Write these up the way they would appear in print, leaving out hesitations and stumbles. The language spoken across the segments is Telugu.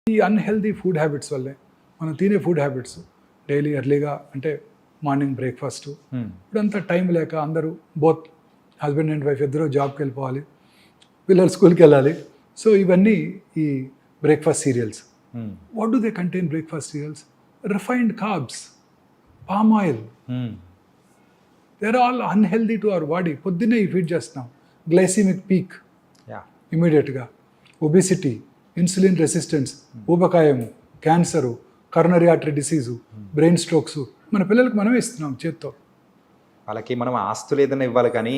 ఈ అన్హెల్దీ ఫుడ్ హ్యాబిట్స్ వల్లే మనం తినే ఫుడ్ హ్యాబిట్స్ డైలీ ఎర్లీగా అంటే మార్నింగ్ బ్రేక్ఫాస్ట్ ఇప్పుడంతా టైం లేక అందరూ బోత్ హస్బెండ్ అండ్ వైఫ్ ఇద్దరు జాబ్కి వెళ్ళిపోవాలి, పిల్లలు స్కూల్కి వెళ్ళాలి. సో ఇవన్నీ ఈ breakfast cereals. What do they contain breakfast cereals? Refined carbs, palm oil. They are all unhealthy to our body. పొద్దున్నే ఈ ఫీడ్ చేస్తున్నాం, గ్లైసిమిక్ పీక్ ఇమీడియట్గా, ఒబిసిటీ, ఇన్సులిన్ రెసిస్టెన్స్, ఊబకాయము, cancer, coronary artery disease, brain strokes మన పిల్లలకు మనమే ఇస్తున్నాం చేత్తో. వాళ్ళకి మనం ఆస్తులు ఏదైనా ఇవ్వాలి కానీ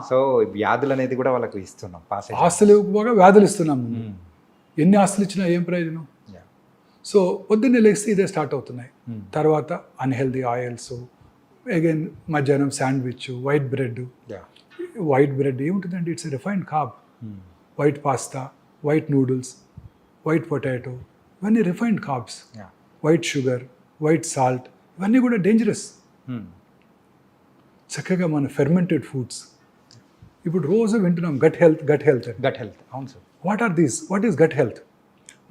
సో వ్యాధులు అనేది కూడా వాళ్ళకి ఇస్తున్నాం. ఆస్తులు ఇవ్వకపోగా వ్యాధులు ఇస్తున్నాము. ఎన్ని ఆస్తులు ఇచ్చినా ఏం ప్రయోజనం? సో పొద్దున్నే లేస్తే ఇదే స్టార్ట్ అవుతున్నాయి. తర్వాత అన్హెల్దీ ఆయిల్స్, అగైన్ మధ్యాహ్నం sandwich, white bread. White bread ఏముంటుందండి? It's refined carb. White pasta, white noodles, white potato, ఇవన్నీ refined carbs. White sugar, white salt, ఇవన్నీ కూడా డేంజరస్. చక్కగా మన ఫెర్మెంటెడ్ ఫుడ్స్ ఇప్పుడు రోజు వింటున్నాం, gut health, gut health, gut health. అవును sir. What are these? What is gut health?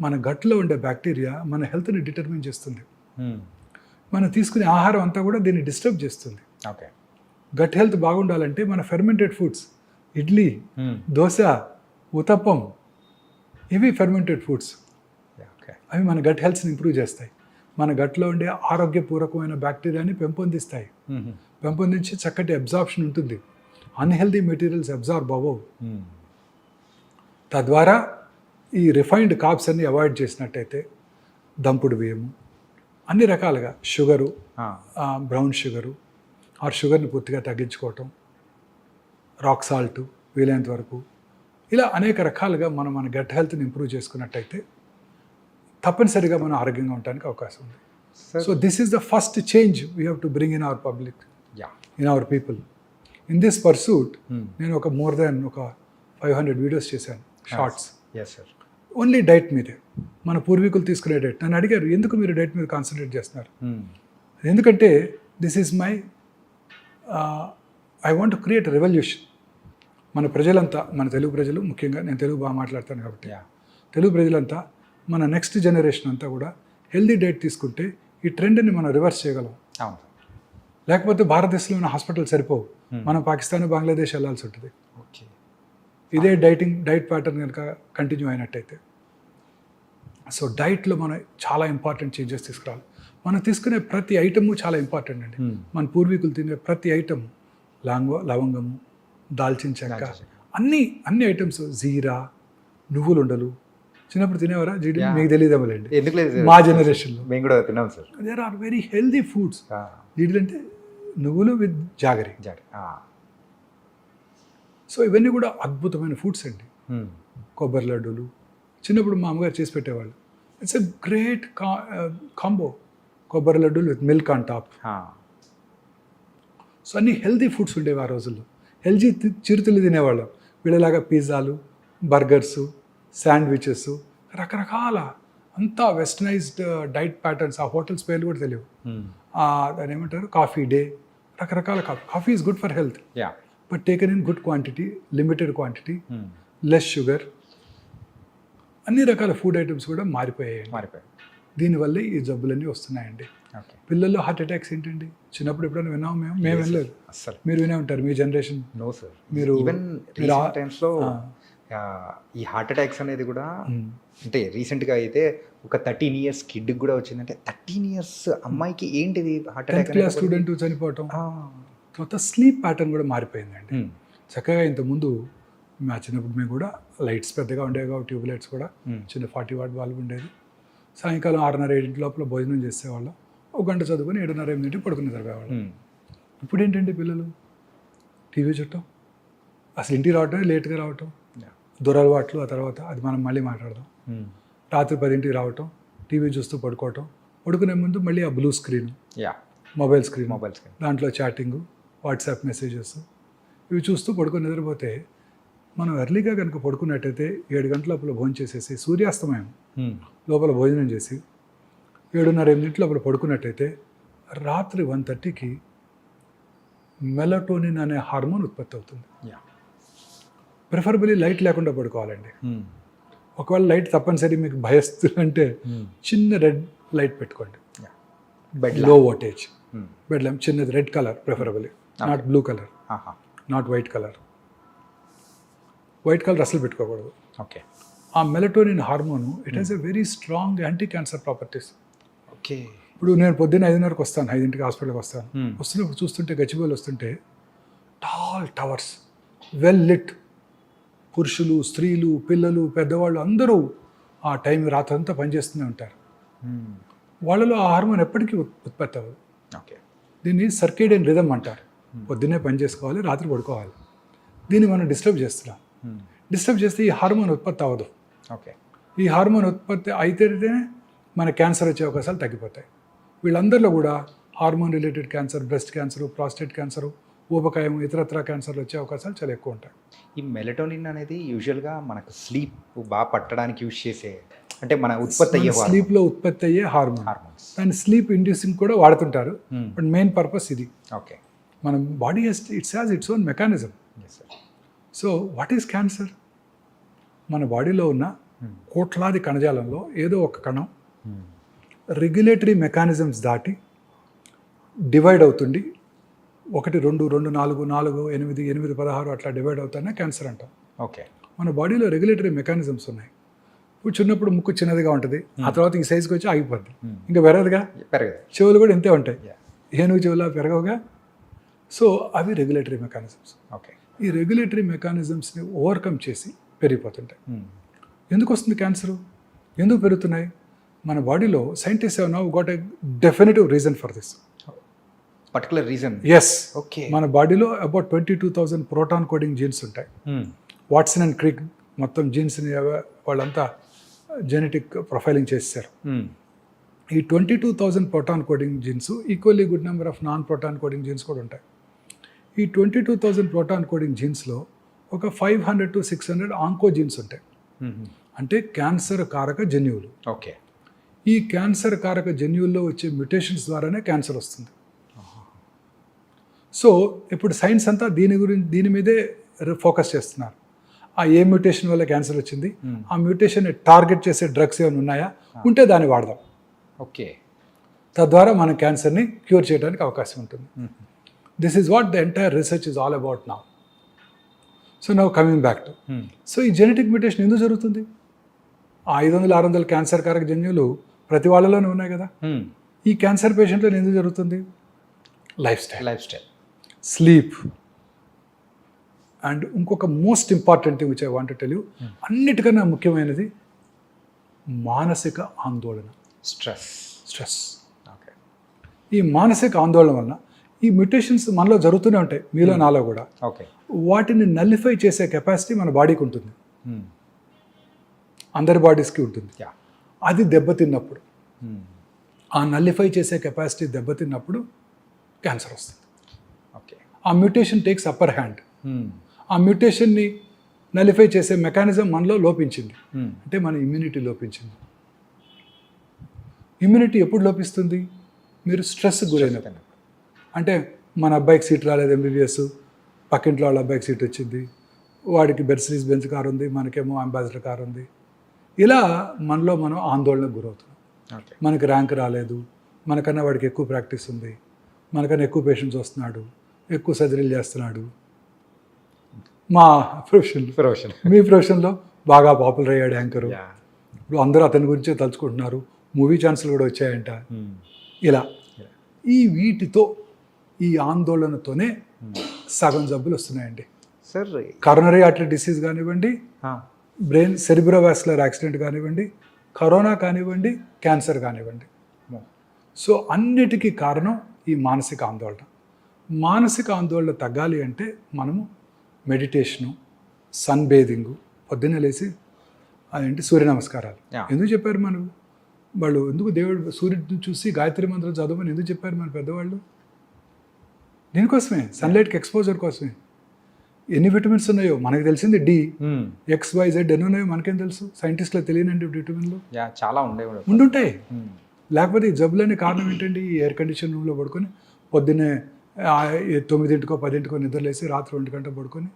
మన గట్లో ఉండే బ్యాక్టీరియా మన హెల్త్ని డిటర్మిన్ చేస్తుంది. మనం తీసుకునే ఆహారం అంతా కూడా దీన్ని డిస్టర్బ్ చేస్తుంది. ఓకే. గట్ హెల్త్ బాగుండాలంటే మన ఫెర్మెంటెడ్ ఫుడ్స్, ఇడ్లీ, దోశ, ఉతప్పం, ఇవి ఫెర్మెంటెడ్ ఫుడ్స్. అవి మన గట్ హెల్త్ని ఇంప్రూవ్ చేస్తాయి. మన గట్లో ఉండే ఆరోగ్యపూర్వకమైన బ్యాక్టీరియాని పెంపొందిస్తాయి. పెంపొందించి చక్కటి అబ్జార్ప్షన్ ఉంటుంది. అన్హెల్దీ మెటీరియల్స్ అబ్జార్బ్ అవ్వవు. తద్వారా ఈ రిఫైన్డ్ కార్బ్స్ అన్ని అవాయిడ్ చేసినట్టయితే దంపుడు బియ్యము, అన్ని రకాలుగా షుగరు, బ్రౌన్ షుగరు ఆర్ షుగర్ని పూర్తిగా తగ్గించుకోవటం, రాక్ సాల్ట్ వీలైనంత వరకు, ఇలా అనేక రకాలుగా మనం మన గట్ హెల్త్ని ఇంప్రూవ్ చేసుకున్నట్టయితే తప్పనిసరిగా మనం ఆరోగ్యంగా ఉండడానికి అవకాశం ఉంది. So this is the first change we have to bring in our public, in our people. In this pursuit నేను ఒక మోర్ దాన్ ఒక 500 వీడియోస్ చేశాను, షార్ట్స్. ఓన్లీ డైట్ మీదే, మన పూర్వీకులు తీసుకునే డైట్. నన్ను అడిగారు, ఎందుకు మీరు డైట్ మీద కాన్సన్ట్రేట్ చేస్తున్నారు? ఎందుకంటే this is my I want to create revolution. మన ప్రజలంతా, మన తెలుగు ప్రజలు ముఖ్యంగా, నేను తెలుగు బాగా మాట్లాడతాను కాబట్టి తెలుగు ప్రజలంతా, మన నెక్స్ట్ జనరేషన్ అంతా కూడా హెల్దీ డైట్ తీసుకుంటే ఈ ట్రెండ్ని మనం రివర్స్ చేయగలం. లేకపోతే భారతదేశంలో ఉన్న హాస్పిటల్ సరిపోవు, మనం పాకిస్తాన్, బంగ్లాదేశ్ వెళ్ళాల్సి ఉంటుంది. ఇదే డైట్ ప్యాటర్న్ కనుక కంటిన్యూ అయినట్టయితే. సో డైట్లో మనం చాలా ఇంపార్టెంట్ చేంజెస్ తీసుకురావాలి. మనం తీసుకునే ప్రతి ఐటము చాలా ఇంపార్టెంట్ అండి. మన పూర్వీకులు తినే ప్రతి ఐటమ్, లవంగము, దాల్చిన చెక్క, అన్ని ఐటమ్స్, జీరా, నువ్వులు ఉండలు, చిన్నప్పుడు తినేవారా? జీడి మీకు తెలియదేమోలేండి, మా జనరేషన్లో మేము కూడా తిన్నాం sir. There are very healthy foods. జీడిలు అంటే నువ్వులు విత్ జాగరి. సో ఇవన్నీ కూడా అద్భుతమైన ఫుడ్స్ అండి. కొబ్బరి లడ్డూలు చిన్నప్పుడు మా అమ్మగారు చేసి పెట్టేవాళ్ళు. ఇట్స్ ఎ గ్రేట్ కాంబో, కొబ్బరి లడ్డూలు with milk on top. So అన్ని హెల్దీ ఫుడ్స్ ఉండేవి ఆ రోజుల్లో. హెల్దీ చిరుతిళ్ళు తినేవాళ్ళం. వీళ్ళలాగా పిజ్జాలు, బర్గర్సు, శాండ్విచెస్, రకరకాల అంతా వెస్టర్నైజ్డ్ డైట్ ప్యాటర్న్స్. ఆ హోటల్స్ పేర్లు కూడా తెలియవు. దాని ఏమంటారు, కాఫీ డే, రకరకాల coffee is good for health, but taken in good quantity, limited quantity, less sugar. అన్ని రకాల ఫుడ్ ఐటమ్స్ కూడా మారిపోయాయి. దీనివల్లే ఈ జబ్బులన్నీ వస్తున్నాయండి. పిల్లల్లో హార్ట్ అటాక్స్ ఏంటండి? చిన్నప్పుడు ఎప్పుడైనా విన్నాము? మేము వినలేదు. మీరు వినే ఉంటారు, మీ జనరేషన్. మీరు ఈ హార్ట్ అటాక్స్ అనేది కూడా అంటే రీసెంట్గా అయితే ఒక 13 years కిడ్కి కూడా వచ్చిందంటే 13 years అమ్మాయికి ఏంటిది heart attack? 10th class student చనిపోవటం. తర్వాత స్లీప్ ప్యాటర్న్ కూడా మారిపోయిందండి. చక్కగా ఇంతకుముందు మా చిన్నప్పుడు మేము కూడా లైట్స్ పెద్దగా ఉండేవి కాబట్టి ట్యూబ్ లైట్స్ కూడా చిన్న 40 watt బల్బ్ ఉండేది. సాయంకాలం 6:30-7 లోపల భోజనం చేసేవాళ్ళం. 1 గంట చదువుకొని 7:30-8 పడుకుని చదివేవాళ్ళం. ఇప్పుడు ఏంటంటే పిల్లలు టీవీ చుట్టం, అసలు ఇంటికి రావటం లేట్గా రావటం, దురలవాట్లు. ఆ తర్వాత అది మనం మళ్ళీ మాట్లాడదాం. రాత్రి 10ంటికి రావటం, టీవీ చూస్తూ పడుకోవటం, పడుకునే ముందు మళ్ళీ ఆ బ్లూ స్క్రీన్, మొబైల్ స్క్రీన్, దాంట్లో చాటింగు, వాట్సాప్ మెసేజెస్, ఇవి చూస్తూ పడుకొని నిద్రపోతే, మనం ఎర్లీగా కనుక పడుకున్నట్టయితే 7 గంటల లోపల భోజనం చేసేసి సూర్యాస్తమయం లోపల భోజనం చేసి 7:30-8 లోపల పడుకున్నట్టయితే రాత్రి 1:30కి మెలటోనిన్ అనే హార్మోన్ ఉత్పత్తి అవుతుంది. ప్రిఫరబుల్లీ లైట్ లేకుండా పడుకోవాలండి. ఒకవేళ లైట్ తప్పనిసరి మీకు భయస్తుందంటే చిన్న రెడ్ లైట్ పెట్టుకోండి, బెడ్ లో వోల్టేజ్ బెడ్ ల్యాంప్, చిన్నది red colour preferably, not blue colour, not white colour. White colour అసలు పెట్టుకోకూడదు. ఓకే. ఆ melatonin hormone it has a very strong anti cancer properties. Okay. ఇప్పుడు నేను పొద్దున్న 5:30కి వస్తాను, 5ంటికి హాస్పిటల్కి వస్తాను. వస్తున్నప్పుడు చూస్తుంటే గచ్చిబౌలి వస్తుంటే టాల్ టవర్స్, వెల్ లిట్, పురుషులు, స్త్రీలు, పిల్లలు, పెద్దవాళ్ళు అందరూ ఆ టైం రాత్రంతా పనిచేస్తూనే ఉంటారు. వాళ్ళలో ఆ హార్మోన్ ఎప్పటికీ ఉత్పత్తి అవ్వదు. ఓకే. దీన్ని సర్కేడియన్ రిథమ్ అంటారు. పొద్దున్నే పని చేసుకోవాలి, రాత్రి పడుకోవాలి. దీన్ని మనం డిస్టర్బ్ చేస్తున్నాం. డిస్టర్బ్ చేస్తే ఈ హార్మోన్ ఉత్పత్తి అవ్వదు. ఓకే. ఈ హార్మోన్ ఉత్పత్తి అయితేనే మన క్యాన్సర్ వచ్చే అవకాశాలు తగ్గిపోతాయి. వీళ్ళందరిలో కూడా hormone related cancer, breast cancer, prostate cancer, ఊబకాయం, ఇతరత్ర క్యాన్సర్లు వచ్చే అవకాశాలు చాలా ఎక్కువ ఉంటాయి. ఈ మెలటోనిన్ అనేది యూజువల్గా మనకు స్లీప్ బాగా పట్టడానికి యూజ్ చేసే, అంటే మన ఉత్పత్తి అయ్యే స్లీప్లో ఉత్పత్తి అయ్యే హార్మోన్స్. దాన్ని స్లీప్ ఇండ్యూసింగ్ కూడా వాడుతుంటారు, బట్ మెయిన్ పర్పస్ ఇది. ఓకే. మన body it's has its own mechanism. So what is cancer? మన బాడీలో ఉన్న కోట్లాది కణజాలంలో ఏదో ఒక కణం రెగ్యులేటరీ మెకానిజమ్స్ దాటి డివైడ్ అవుతుంది. 1, 2, 2, 4, 4, 8, 8, 16 అట్లా డివైడ్ అవుతానే క్యాన్సర్ అంటాం. ఓకే. మన బాడీలో రెగ్యులేటరీ మెకానిజమ్స్ ఉన్నాయి. ఇప్పుడు చిన్నప్పుడు ముక్కు చిన్నదిగా ఉంటుంది, ఆ తర్వాత ఈ సైజుకి వచ్చి ఆగిపోద్ది, ఇంకా పెరగదుగా. చెవులు కూడా ఇంతే ఉంటాయి, ఏనుగు చెవులా పెరగవుగా. సో అవి రెగ్యులేటరీ మెకానిజమ్స్. ఓకే. ఈ రెగ్యులేటరీ మెకానిజమ్స్ని ఓవర్కమ్ చేసి పెరిగిపోతుంటాయి. ఎందుకు వస్తుంది క్యాన్సరు? ఎందుకు పెరుగుతున్నాయి? మన బాడీలో scientist have now got a definitive reason for this. Particular reason? Yes. Okay. మన బాడీలో అబౌట్ 22,000 ప్రోటాన్ కోడింగ్ జీన్స్ ఉంటాయి. వాట్సన్ అండ్ క్రిక్ మొత్తం జీన్స్ని వాళ్ళంతా జెనెటిక్ ప్రొఫైలింగ్ చేశారు. ఈ 22,000 protein coding genes equally good number of non protein coding genes కూడా ఉంటాయి. ఈ 22,000 ప్రోటాన్ కోడింగ్ జీన్స్లో ఒక 500 to 600 ఆంకో జీన్స్ ఉంటాయి, అంటే క్యాన్సర్ కారక జన్యువులు. ఓకే. ఈ క్యాన్సర్ కారక జన్యువుల్లో వచ్చే మ్యుటేషన్స్ ద్వారానే క్యాన్సర్ వస్తుంది. సో ఇప్పుడు సైన్స్ అంతా దీని మీదే ఫోకస్ చేస్తున్నారు. ఆ ఏ మ్యూటేషన్ వల్ల క్యాన్సర్ వచ్చింది, ఆ మ్యూటేషన్ని టార్గెట్ చేసే డ్రగ్స్ ఏమైనా ఉన్నాయా, ఉంటే దాన్ని వాడదాం. ఓకే. తద్వారా మనం క్యాన్సర్ని క్యూర్ చేయడానికి అవకాశం ఉంటుంది. This is what the entire research is all about now. So now coming back to, so ఈ జెనెటిక్ మ్యూటేషన్ ఎందుకు జరుగుతుంది? ఆ 500-600 క్యాన్సర్ కారక జన్యువులు ప్రతి వాళ్ళలోనే ఉన్నాయి కదా. ఈ క్యాన్సర్ పేషెంట్లో ఎందుకు జరుగుతుంది? లైఫ్ స్టైల్, స్లీప్, అండ్ ఇంకొక most important thing which I want to tell you, అన్నిటికన్నా ముఖ్యమైనది మానసిక ఆందోళన, స్ట్రెస్. ఓకే. ఈ మానసిక ఆందోళన వలన ఈ మ్యుటేషన్స్ మనలో జరుగుతూనే ఉంటాయి, మీలో నాలో కూడా. ఓకే. వాటిని నల్లిఫై చేసే కెపాసిటీ మన బాడీకి ఉంటుంది, అందరి బాడీస్కి ఉంటుంది. అది దెబ్బతిన్నప్పుడు, ఆ నల్లిఫై చేసే కెపాసిటీ దెబ్బతిన్నప్పుడు క్యాన్సర్ వస్తుంది. ఓకే. ఆ మ్యూటేషన్ టేక్స్ అప్పర్ హ్యాండ్. ఆ మ్యూటేషన్ని నలిఫై చేసే మెకానిజం మనలో లోపించింది, అంటే మన ఇమ్యూనిటీ లోపించింది. ఇమ్యూనిటీ ఎప్పుడు లోపిస్తుంది? మీరు స్ట్రెస్కి గురైనప్పుడు. అంటే మన అబ్బాయికి సీట్ రాలేదు MBBS, పక్కింట్లో వాళ్ళ అబ్బాయికి సీట్ వచ్చింది, వాడికి మెర్సిడీస్ బెంజ్ కారు ఉంది, మనకేమో అంబాసిడర్ కారు ఉంది. ఇలా మనలో మనం ఆందోళనకు గురవుతున్నాం. మనకి ర్యాంక్ రాలేదు, మనకన్నా వాడికి ఎక్కువ ప్రాక్టీస్ ఉంది, మనకన్నా ఎక్కువ పేషెంట్స్ వస్తున్నాడు, ఎక్కువ సర్జరీలు చేస్తున్నాడు. మా ప్రొఫెషన్, మీ ప్రొఫెషన్లో బాగా పాపులర్ అయ్యాడు యాంకరు, ఇప్పుడు అందరూ అతని గురించే తలుచుకుంటున్నారు, మూవీ ఛాన్సులు కూడా వచ్చాయంట. ఇలా ఈ వీటితో, ఈ ఆందోళనతోనే సగం జబ్బులు వస్తున్నాయండి. సార్, కరోనరీ ఆర్టరీ డిసీజ్ కానివ్వండి, బ్రెయిన్ సెరిబ్రోవాస్కులర్ యాక్సిడెంట్ కానివ్వండి, కరోనా కానివ్వండి, క్యాన్సర్ కానివ్వండి. సో అన్నిటికీ కారణం ఈ మానసిక ఆందోళన. మానసిక ఆందోళన తగ్గాలి అంటే మనము మెడిటేషను, సన్ బేదింగు, పొద్దున్నే లేచి అదేంటి సూర్య నమస్కారాలు. ఎందుకు చెప్పారు మనం వాళ్ళు? ఎందుకు దేవుడు సూర్యుడిని చూసి గాయత్రి మంత్రం చదవమని ఎందుకు చెప్పారు మన పెద్దవాళ్ళు? దీనికోసమే, సన్లైట్కి ఎక్స్పోజర్ కోసమే. ఎన్ని విటమిన్స్ ఉన్నాయో మనకు తెలిసింది D, XYZ ఎన్ని ఉన్నాయో మనకేం తెలుసు? సైంటిస్టులకు తెలియనండి విటమిన్లు చాలా ఉండుంటాయి. లేకపోతే ఈ జబ్బులనే కారణం ఏంటండి? ఈ ఎయిర్ కండిషన్ రూమ్లో పడుకొని పొద్దున్నే 9, 10 నిద్రలేసి రాత్రి 1 గంట పడుకొని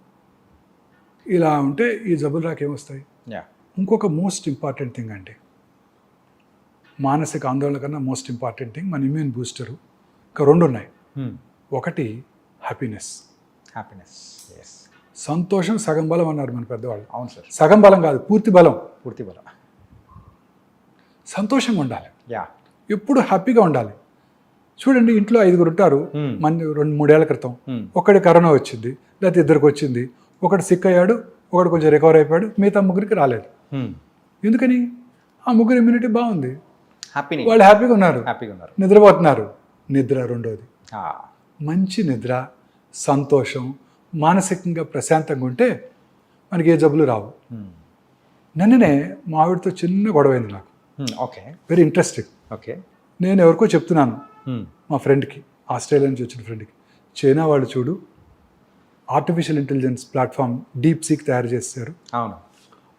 ఇలా ఉంటే ఈ జబ్బులు రాకేమొస్తాయి. యా. ఇంకొక మోస్ట్ ఇంపార్టెంట్ థింగ్ అంటే మానసిక ఆందోళన కన్నా మోస్ట్ ఇంపార్టెంట్ థింగ్ మన ఇమ్యూన్ బూస్టరు. ఇంకా 2 ఉన్నాయి. ఒకటి హ్యాపీనెస్. హ్యాపీనెస్. ఎస్. సంతోషం సగం బలం అన్నారు మన పెద్దవాళ్ళు. అవును సార్. సగం బలం కాదు, పూర్తి బలం. పూర్తి బలం. సంతోషంగా ఉండాలి, యా. ఎప్పుడు హ్యాపీగా ఉండాలి. చూడండి, ఇంట్లో 5 ఉంటారు. మన 2-3 ఏళ్ల క్రితం ఒకటి కరోనా వచ్చింది, లేకపోతే 2కి వచ్చింది. ఒకటి సిక్ అయ్యాడు, ఒకటి కొంచెం రికవర్ అయిపోయాడు, మిగతా 3కి రాలేదు. ఎందుకని? ఆ 3 ఇమ్యూనిటీ బాగుంది, హ్యాపీ, వాళ్ళు హ్యాపీగా ఉన్నారు, నిద్రపోతున్నారు. నిద్ర రెండోది. మంచి నిద్ర, సంతోషం, మానసికంగా ప్రశాంతంగా ఉంటే మనకి ఏ జబ్బులు రావు. నిన్ననే మా ఆవిడతో చిన్న గొడవైంది నాకు. ఓకే. Very interesting. ఓకే. నేను ఎవరికో చెప్తున్నాను, మా ఫ్రెండ్కి, ఆస్ట్రేలియా నుంచి వచ్చిన ఫ్రెండ్కి, చైనా వాళ్ళు చూడు artificial intelligence platform deep seek తయారు చేశారు. అవును.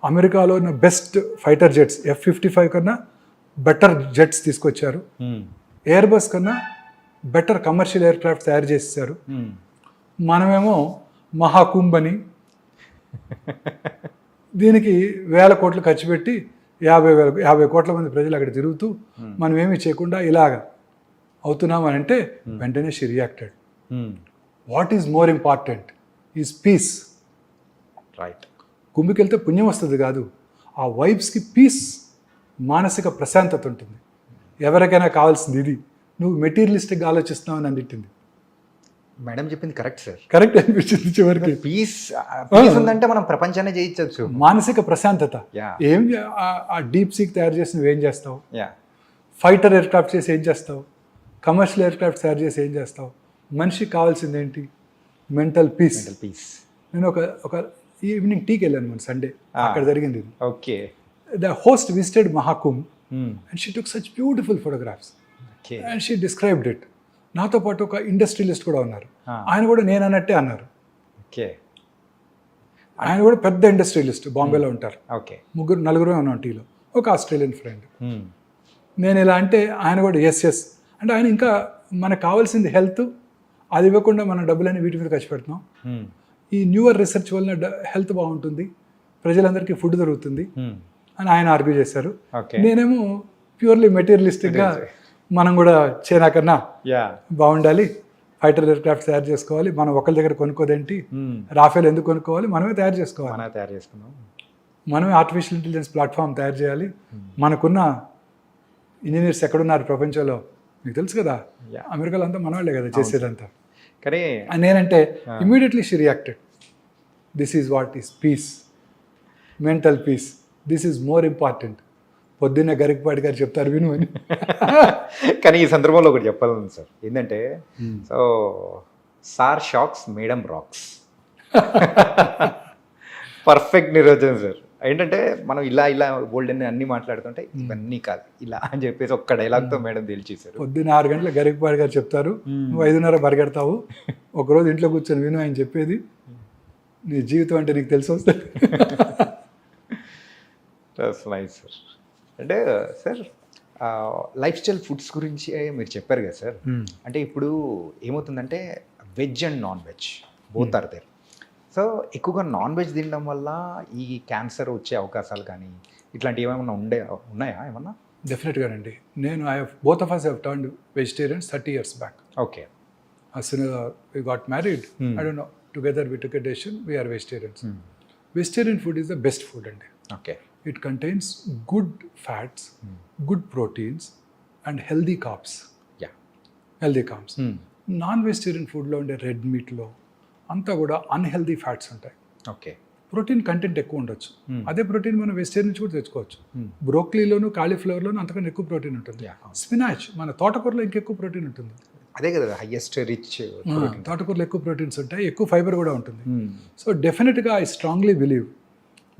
అమెరికాలో ఉన్న బెస్ట్ ఫైటర్ జెట్స్ F-55 కన్నా బెటర్ జెట్స్ తీసుకొచ్చారు. ఎయిర్ బస్ కన్నా బెటర్ కమర్షియల్ ఎయిర్ క్రాఫ్ట్ తయారు చేసేసారు. మనమేమో మహాకుంభ్ అని దీనికి 1000 కోట్లు ఖర్చు పెట్టి 50 కోట్ల మంది ప్రజలు అక్కడ తిరుగుతూ మనం ఏమీ చేయకుండా ఇలాగ అవుతున్నాం అని అంటే వెంటనే she reacted. What is more important is peace. Right. కుంభికి వెళ్తే పుణ్యం వస్తుంది కాదు, ఆ వైబ్స్కి పీస్, మానసిక ప్రశాంతత ఉంటుంది. ఎవరికైనా కావాల్సింది ఇది. నువ్వు మెటీరియలిస్టిక్గా ఆలోచిస్తున్నావు అని అందింది. మేడం చెప్పింది కరెక్ట్ సార్. కరెక్ట్ అనిపించింది చివరికి. పీస్ ఉందంటే మనం ప్రపంచాన్ని జయించవచ్చు. మానసిక ప్రశాంతత. ఏం ఆ డీప్ సీక్ తయారు చేసి నువ్వేం చేస్తావు? ఫైటర్ ఎయిర్ క్రాఫ్ట్ చేసి ఏం చేస్తావు? కమర్షియల్ ఎయిర్ క్రాఫ్ట్ తయారు చేసి ఏం చేస్తావు? మనిషికి కావాల్సింది ఏంటి? Mental peace. నేను ఒక ఈవినింగ్ టీకి వెళ్ళాను మన సండే, అక్కడ జరిగింది ఇది. Okay. The host visited Mahakumbh and she took such beautiful photographs and she described it. నాతో పాటు ఒక ఇండస్ట్రియలిస్ట్ కూడా ఉన్నారు. ఆయన కూడా నేను అన్నట్టే అన్నారు. ఓకే. ఆయన కూడా పెద్ద ఇండస్ట్రియలిస్ట్, బాంబేలో ఉంటారు. ఓకే. 4 ఉన్నాం టీలో. ఒక ఆస్ట్రేలియన్ ఫ్రెండ్. నేను ఇలా అంటే ఆయన కూడా ఎస్ అంటే ఆయన ఇంకా మనకు కావాల్సింది హెల్త్, అది ఇవ్వకుండా మన డబ్బులన్నీ వీటి మీద ఖర్చు పెడుతున్నాం. ఈ న్యూయర్ రీసెర్చ్ వలన హెల్త్ బాగుంటుంది, ప్రజలందరికీ ఫుడ్ దొరుకుతుంది అని ఆయన ఆర్గ్యూ చేశారు. నేనేమో ప్యూర్లీ మెటీరియలిస్టిక్గా మనం కూడా చైనా కన్నా బాగుండాలి, ఫైటర్ ఎయిర్ క్రాఫ్ట్ తయారు చేసుకోవాలి, మనం ఒకరి దగ్గర కొనుక్కోదేంటి, రాఫేల్ ఎందుకు కొనుక్కోవాలి, మనమే తయారు చేసుకోవాలి, మనమే ఆర్టిఫిషియల్ ఇంటెలిజెన్స్ ప్లాట్ఫామ్ తయారు చేయాలి. మనకున్న ఇంజనీర్స్ ఎక్కడున్నారు ప్రపంచంలో మీకు తెలుసు కదా, అమెరికాలో అంతా మన వాళ్ళే కదా చేసేదంతా. కానీ నేనంటే immediately she reacted. This is what is peace, mental peace, this is more important. పొద్దున్నే గరికపాటి గారు చెప్తారు విను అని. కానీ ఈ సందర్భంలో ఒకటి చెప్పాలని సార్ ఏంటంటే, so sir shocks madam rocks. Perfect నిర్వచనం సార్. ఏంటంటే మనం ఇలా బోల్డ్ అన్ని మాట్లాడుతుంటే ఇవన్నీ కాదు ఇలా అని చెప్పేసి ఒక్క డైలాగ్తో మేడం తేల్చేశారు. పొద్దున్న 6 గంటల గరికపాటి గారు చెప్తారు, నువ్వు 5:30 పరిగెడతావు, ఒకరోజు ఇంట్లో కూర్చొని విను ఆయన చెప్పేది, నీ జీవితం అంటే నీకు తెలిసి వస్తుంది. Nice sir. అంటే సార్ లైఫ్ స్టైల్ ఫుడ్స్ గురించి మీరు చెప్పారు కదా సార్. అంటే ఇప్పుడు ఏమవుతుందంటే veg and non veg both are there. So ఎక్కువగా నాన్ వెజ్ తినడం వల్ల ఈ క్యాన్సర్ వచ్చే అవకాశాలు కానీ ఇట్లాంటివి ఏమైనా ఉన్నాయా ఏమన్నా? డెఫినెట్గానండి. నేను both of us have turned vegetarians 30 years back. Okay. As soon as we got married, I don't know, together we took a decision, we are vegetarians. Vegetarian food is the best food అండి. Okay. It contains good fats, good proteins and healthy carbs. Healthy carbs. Non vegetarian ఫుడ్లో ఉండే రెడ్ మీట్లో అంతా కూడా అన్హెల్దీ ఫ్యాట్స్ ఉంటాయి. ఓకే. ప్రోటీన్ కంటెంట్ ఎక్కువ ఉండొచ్చు. అదే ప్రోటీన్ మనం వెజిటేరియన్ నుంచి కూడా తెచ్చుకోవచ్చు. బ్రోక్లీలోను కాలీఫ్లవర్లోను అంతకన్నా ఎక్కువ ప్రోటీన్ ఉంటుంది. స్పినాచ్, మన తోటకూరలో ఇంకెక్కువ ప్రోటీన్ ఉంటుంది. అదే కదా హైయెస్ట్ రిచ్. తోటకూరలో ఎక్కువ ప్రోటీన్స్ ఉంటాయి, ఎక్కువ ఫైబర్ కూడా ఉంటుంది. సో డెఫినెట్గా I strongly believe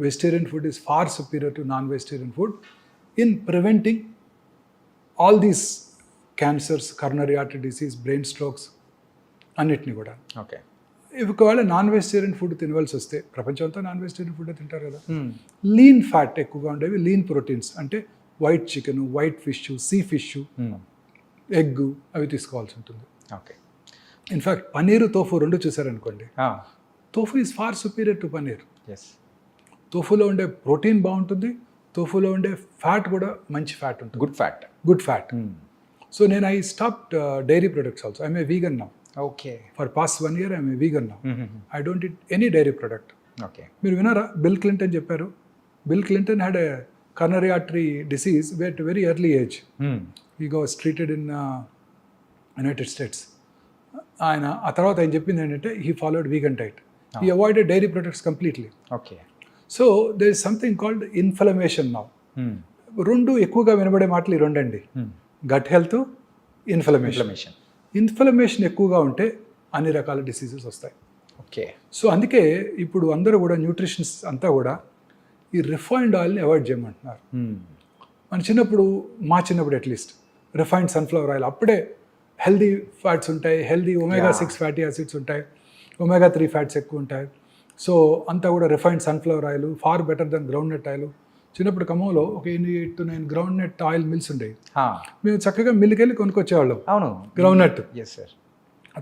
vegetarian food is far superior to non-vegetarian food in preventing all these cancers, coronary artery disease, brain strokes అన్నిటిని కూడా. ఓకే. ఒకవేళ నాన్ వెజిటేరియన్ ఫుడ్ తినవలసి వస్తే, ప్రపంచంతో నాన్ వెజిటేరియన్ ఫుడ్ తింటారు కదా, లీన్ ఫ్యాట్ ఎక్కువగా ఉండేవి, లీన్ ప్రోటీన్స్ అంటే white chicken, white fish, sea fish, egg అవి తీసుకోవాల్సి ఉంటుంది. ఓకే. ఇన్ఫ్యాక్ట్ పన్నీరు, తోఫు 2 చూసారనుకోండి, tofu is far superior to paneer. Yes. టోఫులో ఉండే ప్రోటీన్ బాగుంటుంది, టోఫులో ఉండే ఫ్యాట్ కూడా మంచి ఫ్యాట్ ఉంటుంది, good fat. Good fat. So నేను I stopped dairy products also. I'm a vegan now. Okay. For past 1 year I'm a vegan now. I don't eat any dairy product. Okay. మీరు విన్నారా బిల్ క్లింటన్ చెప్పారు? Bill Clinton had a coronary artery disease at very early age. He was treated in United States. ఆయన ఆ తర్వాత ఆయన చెప్పింది ఏంటంటే he followed vegan diet. He avoided dairy products completely. Okay. So there is something called inflammation now. రెండు ఎక్కువగా వినబడే మాటలు ఈ రెండండి, గట్ హెల్త్, ఇన్ఫ్లమేషన్. ఇన్ఫ్లమేషన్ ఎక్కువగా ఉంటే అన్ని రకాల డిసీజెస్ వస్తాయి. ఓకే. సో అందుకే ఇప్పుడు అందరూ కూడా న్యూట్రిషన్స్ అంతా కూడా ఈ రిఫైన్డ్ ఆయిల్ని అవాయిడ్ చేయమంటున్నారు. మన చిన్నప్పుడు, మా చిన్నప్పుడు అట్లీస్ట్ రిఫైన్డ్ సన్ఫ్లవర్ ఆయిల్, అప్పుడే హెల్దీ ఫ్యాట్స్ ఉంటాయి, హెల్దీ omega-6 ఫ్యాటీ యాసిడ్స్ ఉంటాయి, omega-3 ఫ్యాట్స్ ఎక్కువ ఉంటాయి. సో అంతా కూడా refined sunflower oil far better then groundnut oil. చిన్నప్పుడు ఖమ్మంలో ఒక 8 to 9 groundnut oil mills ఉండేవి. మేము చక్కగా మిల్లుకి వెళ్ళి కొనుక్కొచ్చేవాళ్ళం. అవును, గ్రౌండ్ నట్. Yes sir.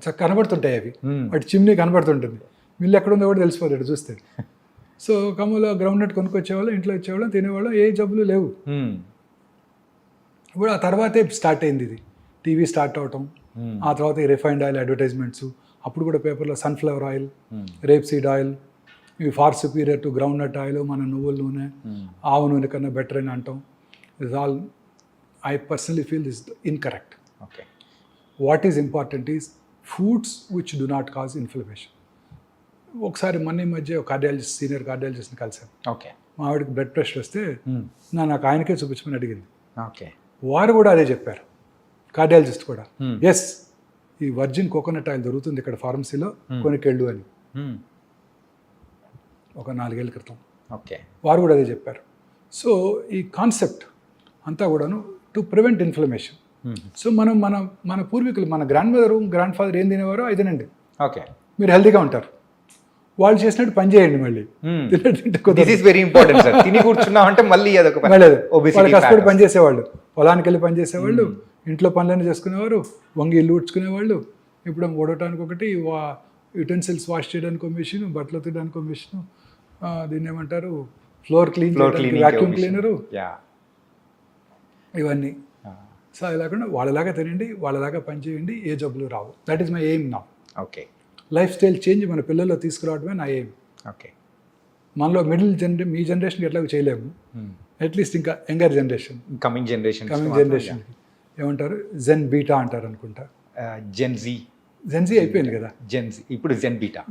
చక్కగా కనబడుతుంటాయి అవి, వాటి చిమ్నీ కనబడుతుంటుంది. మిల్లు ఎక్కడ ఉందో కూడా తెలిసిపోతాడు చూస్తే. సో ఖమ్మంలో గ్రౌండ్ నట్ కొనుక్కొచ్చేవాళ్ళం, ఇంట్లో వచ్చేవాళ్ళం, తినేవాళ్ళం, ఏ జబ్బులు లేవు. ఇప్పుడు ఆ తర్వాతే స్టార్ట్ అయింది ఇది, టీవీ స్టార్ట్ అవటం, ఆ తర్వాత ఈ రిఫైన్డ్ ఆయిల్ అడ్వర్టైజ్మెంట్స్. అప్పుడు కూడా పేపర్లో sunflower oil, rapeseed oil, ఇవి far superior to groundnut oil, మన నువ్వుల నూనె, ఆవు నూనె కన్నా బెటర్ అని అంటాం. Is all I personally feel this incorrect. Okay. What is important is foods which do not cause inflammation. ఒకసారి మొన్న ఈ మధ్య ఒక కార్డియాలజిస్ట్, సీనియర్ కార్డియాలజిస్ట్ని కలిసాను. ఓకే. మా ఆవిడకి బ్లడ్ ప్రెషర్ వస్తే నాకు ఆయనకే చూపించమని అడిగింది. ఓకే. వారు కూడా అదే చెప్పారు, కార్డియాలజిస్ట్ కూడా. ఎస్, ఈ వర్జిన్ కోకోనట్ ఆయిల్ దొరుకుతుంది ఇక్కడ ఫార్మసీలో, కొనుకెళ్ళు అని. ఒక 4 ఏళ్ళ క్రితం. ఓకే. వారు కూడా అదే చెప్పారు. సో ఈ కాన్సెప్ట్ అంతా కూడాను టు ప్రివెంట్ ఇన్ఫ్లమేషన్. సో మనం మన పూర్వీకులు, మన గ్రాండ్ మదర్, గ్రాండ్ ఫాదర్ ఏం తినేవారో అది తినండి. ఓకే. మీరు హెల్తీగా ఉంటారు. వాళ్ళు చేసినట్టు పని చేయండి. మళ్ళీ this is very important sir. తిని కూర్చున్నామంటే మళ్ళీ అదొక వాళ్ళు కష్టపడి పని చేసేవాళ్ళు, పొలానికి వెళ్ళి పని చేసేవాళ్ళు, ఇంట్లో పనులన్నీ చేసుకునేవారు, వంగి ఇల్లు ఉడ్చుకునేవాళ్ళు. ఇప్పుడు ఓడటానికి ఒకటి, యుటెన్సిల్స్ వాష్ చేయడానికి ఒక మిషన్, బట్టలు తీయడానికి ఒక మిషన్, దీన్ని ఏమంటారు, ఫ్లోర్ క్లీన్ చేయడానికి వాక్యూమ్ క్లీనరు, ఇవన్నీ. సో అది లేకుండా వాళ్ళలాగా తినండి, వాళ్ళలాగా పని చేయండి, ఏ జబ్బులు రావు. That is my aim now. Okay. Lifestyle change మన పిల్లల్లో తీసుకురావడమే నా ఎయిమ్. ఓకే. మనలో మీ జనరేషన్కి ఎట్లాగో చేయలేము, అట్లీస్ట్ ఇంకా యంగర్ జనరేషన్, కమింగ్ జనరేషన్ ఏమంటారు, జెన్ బీటా అంటారు అనుకుంటా. జెన్జీ అయిపోయింది కదా, ఇప్పుడు జెన్ బీటా.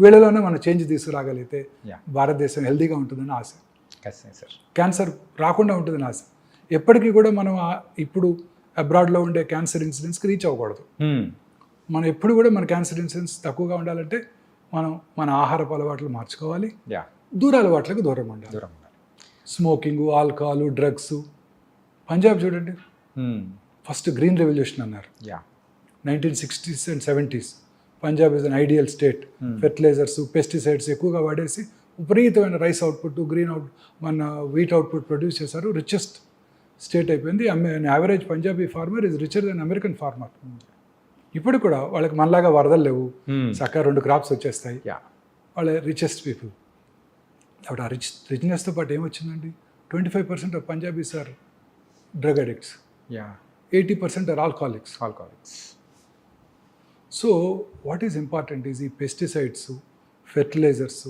వీళ్ళలోనే మనం చేంజ్ తీసుకురాగలిగితే భారతదేశం హెల్దీగా ఉంటుందని ఆశ. సార్, క్యాన్సర్ రాకుండా ఉంటుందని ఆశ. ఎప్పటికీ కూడా మనం ఇప్పుడు అబ్రాడ్లో ఉండే క్యాన్సర్ ఇన్సిడెన్స్కి రీచ్ అవ్వకూడదు. మనం ఎప్పుడు కూడా మన క్యాన్సర్ ఇన్సిడెన్స్ తక్కువగా ఉండాలంటే మనం మన ఆహారపు అలవాట్లు మార్చుకోవాలి, దూర అలవాట్లకు దూరం ఉండాలి. Smoking, alcohol, drugs. పంజాబ్ చూడండి, ఫస్ట్ గ్రీన్ రెవల్యూషన్ అన్నారు 1960s and 70s. Punjab is an ideal state. Fertilisers, pesticides ఎక్కువగా వాడేసి విపరీతమైన రైస్ అవుట్పుట్, మన వీట్ అవుట్పుట్ ప్రొడ్యూస్ చేశారు. రిచెస్ట్ స్టేట్ అయిపోయింది. Average Punjabi farmer is richer than American farmer. ఇప్పుడు కూడా వాళ్ళకి మనలాగా వరదలు లేవు, చక్కగా 2 క్రాప్స్ వచ్చేస్తాయి. వాళ్ళ రిచెస్ట్ పీపుల్. అప్పుడు ఆ రిచ్నెస్తో పాటు ఏమొచ్చిందండి, 25% of Punjabis are drug addicts, 80% are alcoholics. So what is important is ఈ pesticides, fertilisers,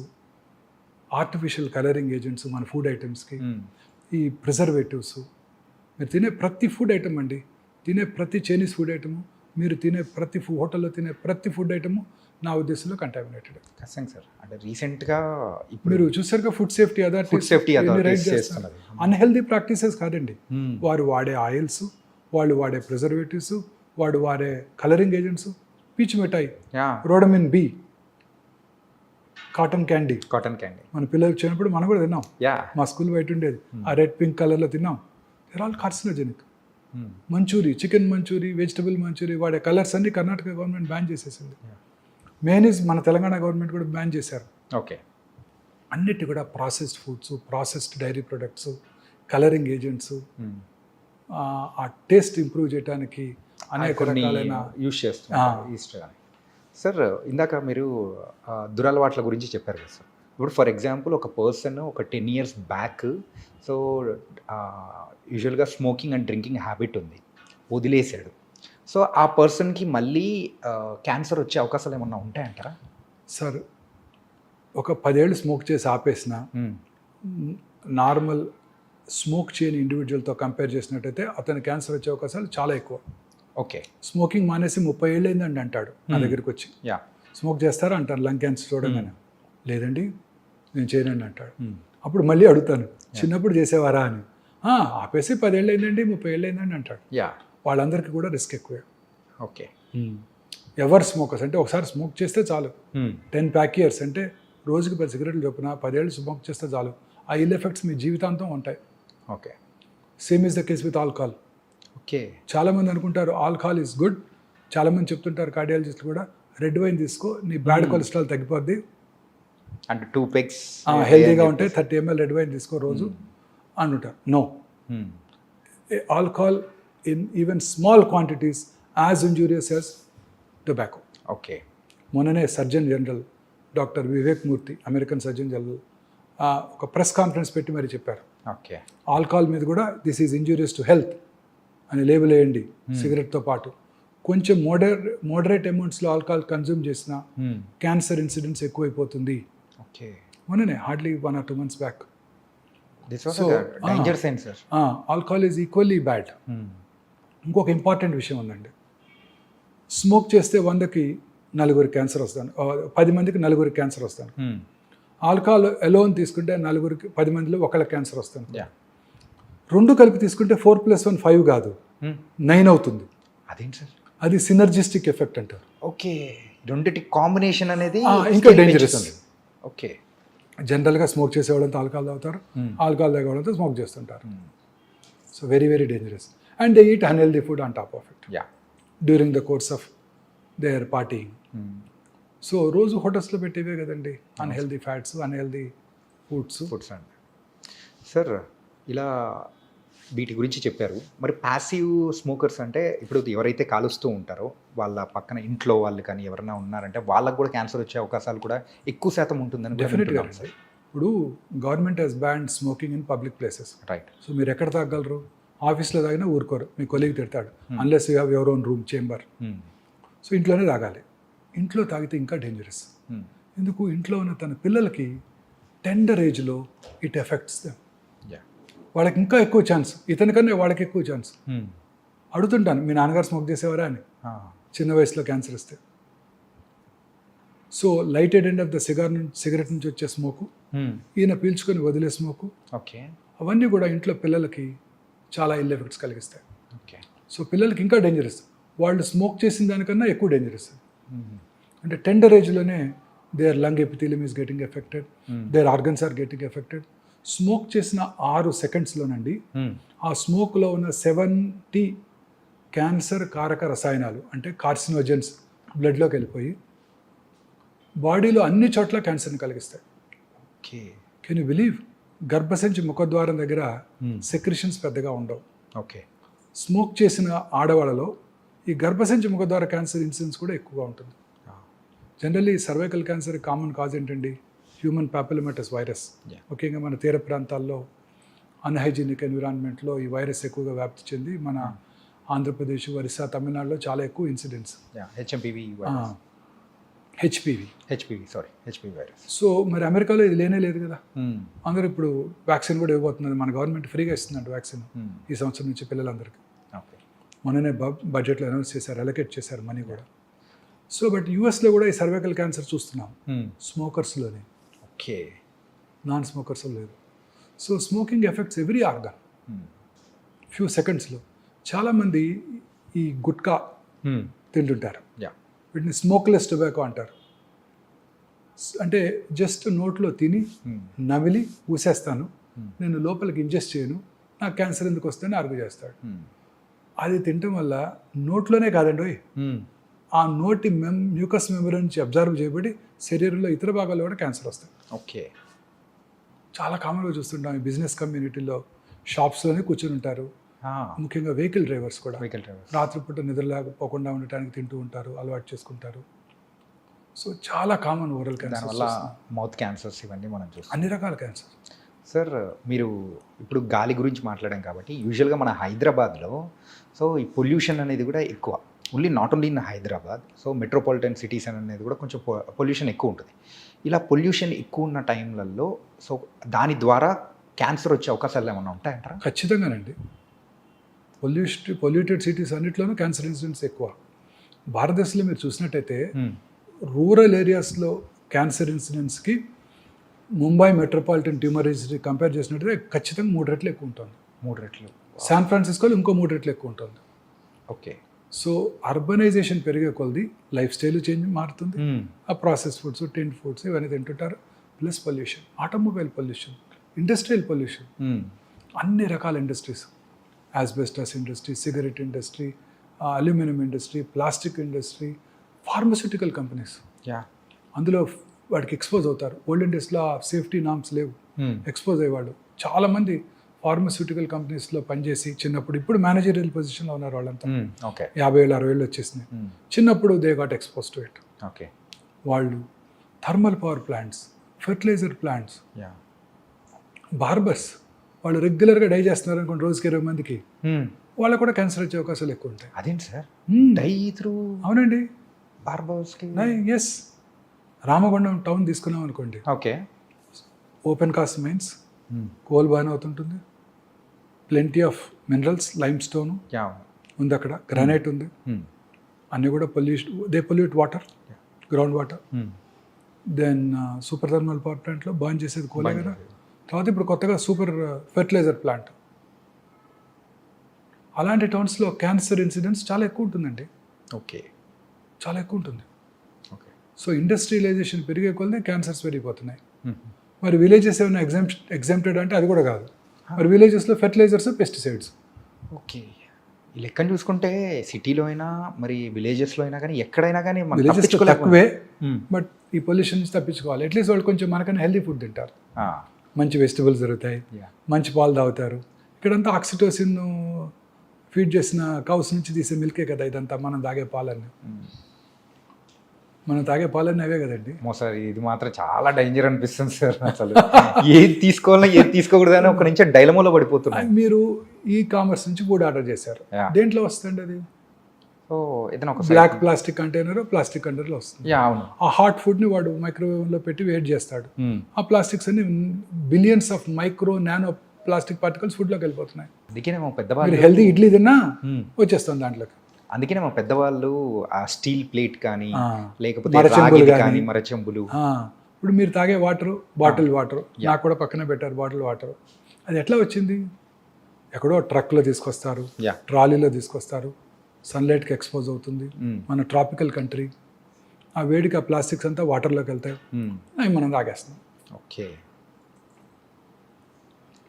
artificial colouring agents మన ఫుడ్ ఐటమ్స్కి, ఈ ప్రిజర్వేటివ్స్. మీరు తినే ప్రతి ఫుడ్ ఐటమ్ అండి, తినే ప్రతి చైనీస్ ఫుడ్ ఐటము, మీరు తినే ప్రతి హోటల్లో తినే ప్రతి ఫుడ్ ఐటము నా ఉద్దేశంలో కంటామినేటెడ్. ఖచ్చితంగా సార్. అంటే రీసెంట్గా మీరు చూసారుగా food safety authority unhealthy practices కాదండి. వారు వాడే ఆయిల్స్, వాళ్ళు వాడే ప్రిజర్వేటివ్స్, వాడు వాడే కలరింగ్ ఏజెంట్స్, పీచు మిఠాయి, రోడమిన్ బి, కాటన్ క్యాండీ. మన పిల్లలు వచ్చినప్పుడు మనం కూడా తిన్నాం, మా స్కూల్ బయట ఉండేది, ఆ రెడ్ పింక్ కలర్లో తిన్నాం. They're all carcinogenic. మంచూరి, చికెన్ మంచూరి, వెజిటబుల్ మంచూరి వాడే కలర్స్ అన్ని కర్ణాటక గవర్నమెంట్ బ్యాన్ చేసేసింది. మేనీస్ మన తెలంగాణ గవర్నమెంట్ కూడా బ్యాన్ చేశారు. ఓకే. అన్నిటి కూడా processed foods, processed dairy products, colouring agents, ఆ టేస్ట్ ఇంప్రూవ్ చేయడానికి అనేక రకాలైన యూస్ చేస్తున్నారు. సార్ ఇందాక మీరు దురలవాట్ల గురించి చెప్పారు కదా సార్. ఇప్పుడు ఫర్ ఎగ్జాంపుల్ ఒక పర్సన్ ఒక 10 ఇయర్స్ బ్యాక్ సో యూజువల్గా స్మోకింగ్ అండ్ డ్రింకింగ్ హ్యాబిట్ ఉంది, వదిలేశాడు. సో ఆ పర్సన్కి మళ్ళీ క్యాన్సర్ వచ్చే అవకాశాలు ఏమన్నా ఉంటాయంటారా? సార్ ఒక 10 ఏళ్ళు స్మోక్ చేసి ఆపేసిన నార్మల్ స్మోక్ చేయని ఇండివిజువల్తో కంపేర్ చేసినట్టయితే అతని క్యాన్సర్ వచ్చే అవకాశాలు చాలా ఎక్కువ. ఓకే. స్మోకింగ్ మానేసి 30 ఏళ్ళు అయిందండి అంటాడు నా దగ్గరికి వచ్చి. యా. స్మోక్ చేస్తారా అంటారు లంగ్ క్యాన్సర్ చూడగానే. లేదండి నేను చేయనండి అంటాడు. అప్పుడు మళ్ళీ అడుగుతాను చిన్నప్పుడు చేసేవారా అని. ఆపేసి 10 ఏళ్ళు అయిందండి 30 ఏళ్ళు అయిందండి అంటాడు. యా. వాళ్ళందరికీ కూడా రిస్క్ ఎక్కువే. ఓకే. ఎవరు స్మోకర్స్ అంటే ఒకసారి స్మోక్ చేస్తే చాలు 10 ప్యాక్ ఇయర్స్ అంటే రోజుకి 10 సిగరెట్లు చొప్పున 10 ఏళ్ళు స్మోక్ చేస్తే చాలు. ఆ ఇల్ ఎఫెక్ట్స్ మీ జీవితాంతం ఉంటాయి. Okay. Same is the case with alcohol. Okay. చాలామంది అనుకుంటారు ఆల్కహాల్ ఈజ్ గుడ్. చాలామంది చెప్తుంటారు కార్డియాలజిస్టులు కూడా రెడ్ వైన్ తీసుకో నీ బ్యాడ్ కొలెస్ట్రాల్ తగ్గిపోద్ది, అంటే 2 పెగ్స్ హెల్తీగా ఉంటే 30 ml రెడ్ వైన్ తీసుకో రోజు అంటుంటారు. No, alcohol in even small quantities as injurious as tobacco. Okay. మొన్ననే surgeon general doctor Vivek Murthy American surgeon general ఒక ప్రెస్ కాన్ఫరెన్స్ పెట్టి మరి చెప్పారు ఓకే. ఆల్కహాల్ మీద కూడా this is injurious to health అని లేబుల్ వేయండి సిగరెట్తో పాటు. కొంచెం మోడరేట్ అమౌంట్స్లో ఆల్కహాల్ కన్జ్యూమ్ చేసిన క్యాన్సర్ ఇన్సిడెంట్స్ ఎక్కువైపోతుంది. ఓకే. మొన్ననే hardly 1 or 2 months back. This was danger sign sir. Alcohol is equally bad. ఇంకొక ఇంపార్టెంట్ విషయం ఉందండి. స్మోక్ చేస్తే 100కి 4 క్యాన్సర్ వస్తాను, 10 మందికి 4 క్యాన్సర్ వస్తాను. ఆల్కహాల్ ఎలోన్ తీసుకుంటే 10 మందిలో 1 క్యాన్సర్ వస్తాను. రెండు కలిపి తీసుకుంటే 4 + 1 5 కాదు 9 అవుతుంది. అదేంటి సార్? అది సినర్జిస్టిక్ ఎఫెక్ట్ అంటారు. ఓకే. రెండిటి కాంబినేషన్ అనేది ఇంకా డేంజరస్. ఓకే. జనరల్గా స్మోక్ చేసేవాళ్ళంతా ఆల్కహాల్ తాగుతారు, ఆల్కహాల్ తాగేవాళ్ళంతా స్మోక్ చేస్తుంటారు. So very very dangerous. And they eat unhealthy food on top of it during the course of their partying. So రోజు హోటల్స్లో పెట్టేవే కదండి అన్హెల్దీ ఫ్యాట్స్, అన్హెల్దీ ఫుడ్స్ అండి. సార్ ఇలా వీటి గురించి చెప్పారు. మరి ప్యాసివ్ స్మోకర్స్ అంటే ఇప్పుడు ఎవరైతే కాలుస్తూ ఉంటారో వాళ్ళ పక్కన ఇంట్లో వాళ్ళు కానీ ఎవరైనా ఉన్నారంటే వాళ్ళకు కూడా క్యాన్సర్ వచ్చే అవకాశాలు కూడా ఎక్కువ శాతం ఉంటుందని డెఫినెట్గా సార్. ఇప్పుడు government has ban smoking in public places. Right. So మీరు ఎక్కడ తాగలరు? ఆఫీస్లో తాగినా ఊరుకోరు, మీ కొలీగ్ తిడతాడు unless you have your own room chamber. So ఇంట్లోనే తాగాలి. ఇంట్లో తాగితే ఇంకా డేంజరస్. ఎందుకు? ఇంట్లో ఉన్న తన పిల్లలకి టెండర్ ఏజ్లో ఇట్ ఎఫెక్ట్స్ దెమ్. వాళ్ళకి ఇంకా ఎక్కువ ఛాన్స్, ఇతనికన్నా వాళ్ళకి ఎక్కువ ఛాన్స్. అడుగుతుంటాను మీ నాన్నగారు స్మోక్ చేసేవారా అని, చిన్న వయసులో క్యాన్సర్ వస్తే. So lighted end of the cigarette నుంచి వచ్చే స్మోకు, ఈయన పీల్చుకొని వదిలే స్మోకు, ఓకే, అవన్నీ కూడా ఇంట్లో పిల్లలకి చాలా ఇల్ ఎఫెక్ట్స్ కలిగిస్తాయి. ఓకే. సో పిల్లలకి ఇంకా డేంజరస్. వాళ్ళు స్మోక్ చేసిన దానికన్నా ఎక్కువ డేంజరస్. అంటే టెండర్ ఏజ్లోనే their lung epithelium is getting affected, their organs are getting affected. Smoke చేసిన 6 సెకండ్స్లోనండి ఆ స్మోక్లో ఉన్న 70 క్యాన్సర్ కారక రసాయనాలు అంటే కార్సినోజెన్స్ బ్లడ్లోకి వెళ్ళిపోయి బాడీలో అన్ని చోట్ల క్యాన్సర్ని కలిగిస్తాయి. ఓకే. Can you believe? గర్భసంచి ముఖద్వారం దగ్గర సెక్రిషన్స్ పెద్దగా ఉండవు. ఓకే. స్మోక్ చేసిన ఆడవాళ్ళలో ఈ గర్భసంచి ముఖద్వార క్యాన్సర్ ఇన్సిడెన్స్ కూడా ఎక్కువగా ఉంటుంది. Generally cervical cancer common cause ఏంటండి? Human papillomatous virus. ముఖ్యంగా మన తీర ప్రాంతాల్లో అన్హైజీనిక్ ఎన్విరాన్మెంట్లో ఈ వైరస్ ఎక్కువగా వ్యాప్తి చెంది మన ఆంధ్రప్రదేశ్, ఒరిస్సా, తమిళనాడులో చాలా ఎక్కువ ఇన్సిడెంట్స్. HPV virus. సో మరి అమెరికాలో ఇది లేనే లేదు కదా. అందరూ ఇప్పుడు వ్యాక్సిన్ కూడా ఇవ్వబోతున్నది. మన గవర్నమెంట్ ఫ్రీగా ఇస్తుందంట వ్యాక్సిన్ ఈ సంవత్సరం నుంచి పిల్లలందరికీ. మొన్ననే బడ్జెట్లో అనౌన్స్ చేశారు, అలొకేట్ చేశారు మనీ కూడా. సో బట్ యూఎస్లో కూడా ఈ సర్వైకల్ క్యాన్సర్ చూస్తున్నాం స్మోకర్స్లోనే. ఓకే. నాన్ స్మోకర్స్ లేదు. So smoking effects every organ few సెకండ్స్లో. చాలామంది ఈ గుట్కా తింటుంటారు, వీటిని స్మోక్లెస్ టొబాకో అంటారు. అంటే జస్ట్ నోట్లో తిని నమిలి ఊసేస్తాను, నేను లోపలికి ఇంజెస్ట్ చేయను, నాకు క్యాన్సర్ ఎందుకు వస్తుందని ఆర్గ్యూ చేస్తాడు. అది తినటం వల్ల నోట్లోనే కాదండి, ఆ నోటి మ్యూకస్ మెమరీ నుంచి అబ్జర్వ్ చేయబడి శరీరంలో ఇతర భాగాల్లో కూడా క్యాన్సర్ వస్తాయి. ఓకే. చాలా కామన్గా చూస్తుంటాం ఈ బిజినెస్ కమ్యూనిటీలో. షాప్స్లోనే కూర్చొని ఉంటారు, ముఖ్యంగా వెహికల్ డ్రైవర్స్ కూడా రాత్రిపూట నిద్రలేకపోకుండా ఉండటానికి తింటూ ఉంటారు, అలవాటు చేసుకుంటారు. సో చాలా కామన్ ఓరల్ దానివల్ల క్యాన్సర్, మౌత్ క్యాన్సర్స్ ఇవన్నీ మనం చూస్తాం. అన్ని రకాల క్యాన్సర్. సార్ మీరు ఇప్పుడు గాలి గురించి మాట్లాడాం కాబట్టి యూజువల్గా మన హైదరాబాద్లో సో ఈ పొల్యూషన్ అనేది కూడా ఎక్కువ, not only in Hyderabad, so metropolitan cities అనేది కూడా కొంచెం పొల్యూషన్ ఎక్కువ ఉంటుంది. ఇలా పొల్యూషన్ ఎక్కువ ఉన్న టైంలలో సో దాని ద్వారా క్యాన్సర్ వచ్చే అవకాశాలు ఏమైనా ఉంటాయంటారా? ఖచ్చితంగానండి. పొల్యూటెడ్ సిటీస్ అన్నిట్లోనూ క్యాన్సర్ ఇన్సిడెంట్స్ ఎక్కువ. భారతదేశంలో మీరు చూసినట్టయితే రూరల్ ఏరియాస్లో క్యాన్సర్ ఇన్సిడెంట్స్కి Mumbai metropolitan tumour registry compare చేసినట్టయితే ఖచ్చితంగా 3 రెట్లు ఎక్కువ ఉంటుంది. 3 రెట్లు. శాన్ ఫ్రాన్సిస్కోలో ఇంకో 3 రెట్లు ఎక్కువ ఉంటుంది. ఓకే. సో అర్బనైజేషన్ పెరిగే కొలది లైఫ్ స్టైల్ చేంజ్ మారుతుంది. ఆ ప్రాసెస్ ఫుడ్స్, టిన్ ఫుడ్స్ ఇవన్నీ తింటుంటారు. Plus pollution, automobile pollution, industrial pollution, అన్ని రకాల industries, asbestos industry, cigarette industry, aluminium industry, plastic industry, pharmaceutical companies, అందులో వాడికి ఎక్స్పోజ్ అవుతారు. ఓల్డెన్ డేస్లో సేఫ్టీ నామ్స్ లేవు, ఎక్స్పోజ్ అయ్యేవాళ్ళు. చాలామంది ఫార్మస్యూటికల్ కంపెనీస్లో పనిచేసి చిన్నప్పుడు, ఇప్పుడు మేనేజరియల్ పొజిషన్లో ఉన్నారు వాళ్ళంతా. 50 ఏళ్ళు 60 ఏళ్ళు వచ్చేసినాయి. చిన్నప్పుడు they got expose to it. Okay. వాళ్ళు thermal power plants, fertiliser plants, barbers, వాళ్ళు రెగ్యులర్గా డై చేస్తున్నారు అనుకోండి రోజుకి 20 మందికి, వాళ్ళకు కూడా క్యాన్సర్ వచ్చే అవకాశాలు ఎక్కువ ఉంటాయి. అదేంటి సార్ డై త్రూ? అవునండి, బార్బర్స్కి. ఎస్. రామగుండం టౌన్ తీసుకున్నాం అనుకోండి, okay, open cast mines, coal బాగానే అవుతుంటుంది, plenty of minerals, limestone ఉంది అక్కడ, గ్రానైట్ ఉంది, అన్నీ కూడా pollute water, ground water. Then super thermal power ప్లాంట్లో బర్న్ చేసేది కోలే కదా. తర్వాత ఇప్పుడు కొత్తగా సూపర్ ఫెర్టిలైజర్ ప్లాంట్. అలాంటి టౌన్స్లో క్యాన్సర్ ఇన్సిడెంట్స్ చాలా ఎక్కువ ఉంటుందండి. ఓకే, చాలా ఎక్కువ ఉంటుంది. ఓకే. సో ఇండస్ట్రియలైజేషన్ పెరిగే కొలది క్యాన్సర్స్ పెరిగిపోతున్నాయి. మరి విలేజెస్ ఏమైనా ఎగ్జామ్టెడ్ అంటే అది కూడా కాదు. మరి విలేజెస్లో ఫెర్టిలైజర్స్, పెస్టిసైడ్స్. ఓకే. ఈ లెక్కను చూసుకుంటే సిటీలో అయినా మరి విలేజెస్లో అయినా కానీ ఎక్కడైనా కానీ విలేజెస్ తక్కువే, బట్ ఈ పొల్యూషన్ నుంచి తప్పించుకోవాలి. అట్లీస్ట్ వాళ్ళు కొంచెం మనకన్నా హెల్తీ ఫుడ్ తింటారు, మంచి వెజిటబుల్స్ దొరుకుతాయి, మంచి పాలు తాగుతారు. ఇక్కడంతా ఆక్సిటోసిన్ ఫీడ్ చేసిన కౌస్ నుంచి తీసే మిల్కే కదా ఇదంతా. మనం తాగే పాలన్నీ, మనం తాగే పాలన్నీ అవే కదండి. సార్ ఇది మాత్రం చాలా డేంజర్ అనిపిస్తుంది సార్. అసలు ఏది తీసుకోవాలన్నా ఏది తీసుకోకూడదు అని ఒక నుంచి డైలమోలో పడిపోతున్నాయి. మీరు ఈ కామర్స్ నుంచి ఫుడ్ ఆర్డర్ చేశారు, దేంట్లో వస్తుంది అది? సో ఏదైనా ఒక బ్లాక్ ప్లాస్టిక్ కంటైనర్, ప్లాస్టిక్ కంటైనర్లో వస్తుంది. అవును. ఆ హాట్ ఫుడ్ని వాడు మైక్రోవేవ్లో పెట్టి వేట్ చేస్తాడు. ఆ ప్లాస్టిక్స్ అన్ని billions of micro nano plastic particles ఫుడ్లోకి వెళ్ళిపోతున్నాయి. అందుకనే మా పెద్దవాళ్ళు హెల్తీ ఇడ్లీ తిన్నా వచ్చేస్తుంది దాంట్లోకి. అందుకనే మా పెద్దవాళ్ళు ఆ స్టీల్ ప్లేట్ కానీ లేకపోతే మరచెంబులు. ఇప్పుడు మీరు తాగే వాటర్, బాటిల్ వాటర్, నాకు కూడా పక్కన పెట్టారు బాటిల్ వాటర్. అది ఎట్లా వచ్చింది? ఎక్కడో ట్రక్లో తీసుకొస్తారు, ట్రాలీలో తీసుకొస్తారు, సన్లైట్కి ఎక్స్పోజ్ అవుతుంది. మన ట్రాపికల్ కంట్రీ, ఆ వేడికి ఆ ప్లాస్టిక్స్ అంతా వాటర్లోకి వెళ్తాయి, అవి మనం తాగేస్తున్నాం. ఓకే,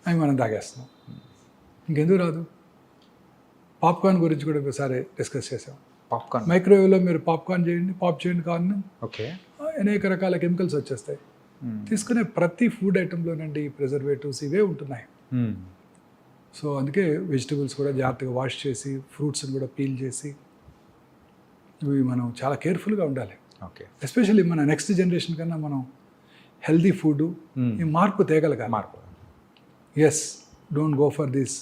అవి మనం తాగేస్తున్నాం. ఇంకెందుకు రాదు? పాప్కార్న్ గురించి కూడా ఒకసారి డిస్కస్ చేసాం. పాప్కార్న్ మైక్రోవేవ్లో మీరు పాప్కార్న్ చేయండి, పాప్ చేయండి కార్న్, ఓకే, అనేక రకాల కెమికల్స్ వచ్చేస్తాయి. తీసుకునే ప్రతి ఫుడ్ ఐటెంలోనండి ప్రిజర్వేటివ్స్ ఇవే ఉంటున్నాయి. సో అందుకే వెజిటబుల్స్ కూడా జాగ్రత్తగా వాష్ చేసి, ఫ్రూట్స్ని కూడా పీల్ చేసి, ఇవి మనం చాలా కేర్ఫుల్గా ఉండాలి. ఓకే, ఎస్పెషల్లీ మన నెక్స్ట్ జనరేషన్ కన్నా మనం హెల్దీ ఫుడ్ ఈ మార్పు తేగలగాలి. మార్పు. Yes, don't go for this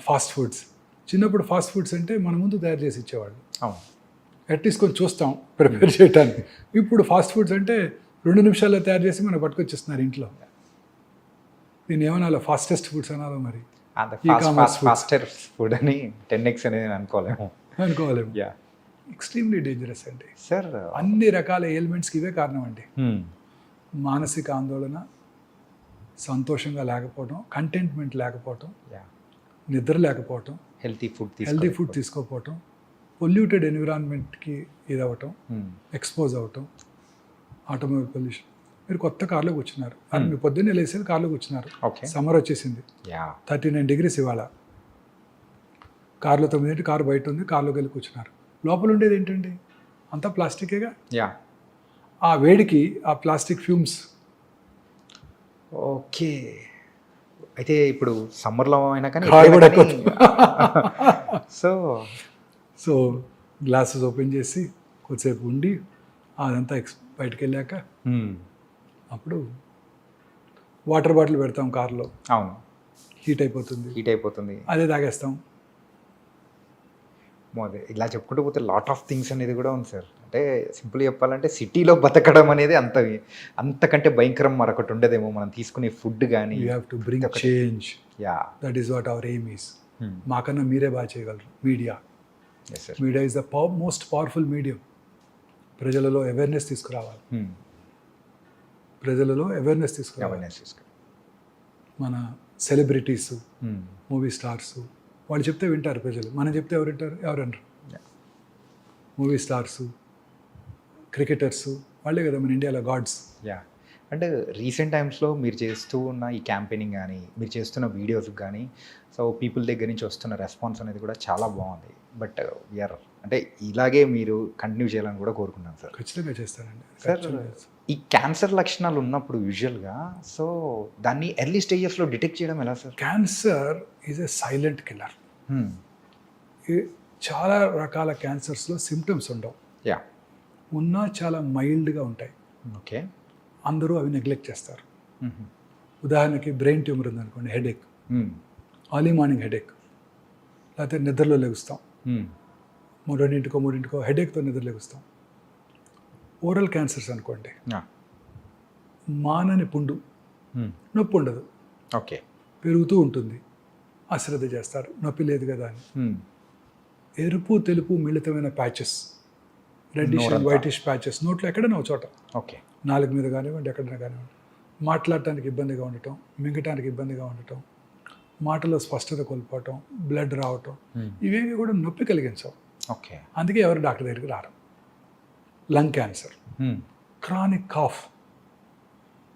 fast foods. చిన్నప్పుడు ఫాస్ట్ ఫుడ్స్ అంటే మన ముందు తయారు చేసి ఇచ్చేవాళ్ళు, అట్లీస్ట్ కొంచెం చూస్తాం ప్రిపేర్ చేయడానికి. ఇప్పుడు ఫాస్ట్ ఫుడ్స్ అంటే 2 నిమిషాల్లో తయారు చేసి మనకు పట్టుకొచ్చేస్తున్నారు ఇంట్లో. దీన్ని ఏమన్నా ఫాస్టెస్ట్ ఫుడ్స్ అనాలో మరి? ఫాస్టర్ ఫుడ్ అని 10x అనేది అనుకోలేము. ఎక్స్ట్రీమ్లీ డేంజరస్ అండి సార్. అన్ని రకాల ఎయిల్మెంట్స్కి ఇవే కారణం అండి. మానసిక ఆందోళన, సంతోషంగా లేకపోవడం, కంటెంట్మెంట్ లేకపోవటం, నిద్ర లేకపోవటం, హెల్తీ ఫుడ్ తీసుకోకపోవటం, పొల్యూటెడ్ ఎన్విరాన్మెంట్కి ఇది అవ్వటం, ఎక్స్పోజ్ అవ్వటం, ఆటోమొబైల్ పొల్యూషన్. మీరు కొత్త కార్లో కూర్చున్నారు, మీరు పొద్దున్నే లేసేది కార్లో కూర్చున్నారు, సమ్మర్ వచ్చేసింది, 39 degrees ఇవాళ. కార్లో 9 కారు బయట ఉంది, కార్లోకి వెళ్ళి కూర్చున్నారు. లోపల ఉండేది ఏంటండి? అంతా ప్లాస్టికేగా. ఆ వేడికి ఆ ప్లాస్టిక్ ఫ్యూమ్స్. ఓకే, అయితే ఇప్పుడు సమ్మర్లో అయినా కానీ సో గ్లాసెస్ ఓపెన్ చేసి కొద్దిసేపు ఉండి అదంతా బయటకు వెళ్ళాక అప్పుడు వాటర్ బాటిల్ పెడతాం కార్లో, అవును, హీట్ అయిపోతుంది, హీట్ అయిపోతుంది, అదే తాగేస్తాం. అదే ఇలా చెప్పుకుంటూ పోతే లాట్ ఆఫ్ థింగ్స్ అనేది కూడా ఉంది సార్. అంటే సింపుల్ చెప్పాలంటే సిటీలో బతకడం అనేది అంతకంటే భయంకరం మరొకటి ఉండదేమో. మనం తీసుకునే ఫుడ్ కానీ you have to bring change, yeah, that is what our aim is. మాకన్నా మీరే బాగా చేయగలరు. Media yes sir, media is the most powerful medium. ప్రజలలో అవేర్నెస్ తీసుకురావాలి, ప్రజలలో అవేర్నెస్ తీసుకురావాలి. మన సెలబ్రిటీస్, మూవీ స్టార్స్, వాళ్ళు చెప్తే వింటారు ప్రజలు. మనం చెప్తే ఎవరు వింటారు? ఎవరు అనరు. మూవీ స్టార్స్, క్రికెటర్స్, వాళ్ళే కదా మన ఇండియాలో గాడ్స్. యా, అంటే రీసెంట్ టైమ్స్లో మీరు చేస్తూ ఉన్న ఈ క్యాంపెయినింగ్ కానీ, మీరు చేస్తున్న వీడియోస్కి కానీ, సో పీపుల్ దగ్గర నుంచి వస్తున్న రెస్పాన్స్ అనేది కూడా చాలా బాగుంది. బట్ వీఆర్ అంటే ఇలాగే మీరు కంటిన్యూ చేయాలని కూడా కోరుకున్నాను సార్. ఖచ్చితంగా చేస్తానండి సార్. ఈ క్యాన్సర్ లక్షణాలు ఉన్నప్పుడు యూజువల్గా సో దాన్ని ఎర్లీ స్టేజెస్లో డిటెక్ట్ చేయడం ఎలా sir? Cancer is a silent killer. చాలా రకాల క్యాన్సర్స్లో సిమ్టమ్స్ ఉండవు, యా, ఉన్నా చాలా మైల్డ్గా ఉంటాయి. ఓకే, అందరూ అవి నెగ్లెక్ట్ చేస్తారు. ఉదాహరణకి బ్రెయిన్ ట్యూమర్ ఉందనుకోండి, హెడేక్, ఎర్లీ మార్నింగ్ హెడేక్, లేకపోతే నిద్రలో లెగుస్తాం, 2-3 హెడేక్తో నిద్ర లెగుస్తాం. ఓరల్ క్యాన్సర్స్ అనుకోండి, మానని పుండు, నొప్పి ఉండదు, ఓకే, పెరుగుతూ ఉంటుంది, అశ్రద్ధ చేస్తారు, నొప్పి లేదు కదా అని. ఎరుపు తెలుపు మిళితమైన patches, reddish and whitish patches నోట్లో ఎక్కడైనా ఒక చోట, ఓకే, నాలుగు మీద కానివ్వండి, ఎక్కడైనా కానివ్వండి. మాట్లాడటానికి ఇబ్బందిగా ఉండటం, మింగటానికి ఇబ్బందిగా ఉండటం, మాటలో స్పష్టత కోల్పోవటం, బ్లడ్ రావటం, ఇవేవి కూడా నొప్పి కలిగించవు. ఓకే, అందుకే ఎవరు డాక్టర్ దగ్గరికి రారు. లంగ్ క్యాన్సర్, క్రానిక్ కాఫ్,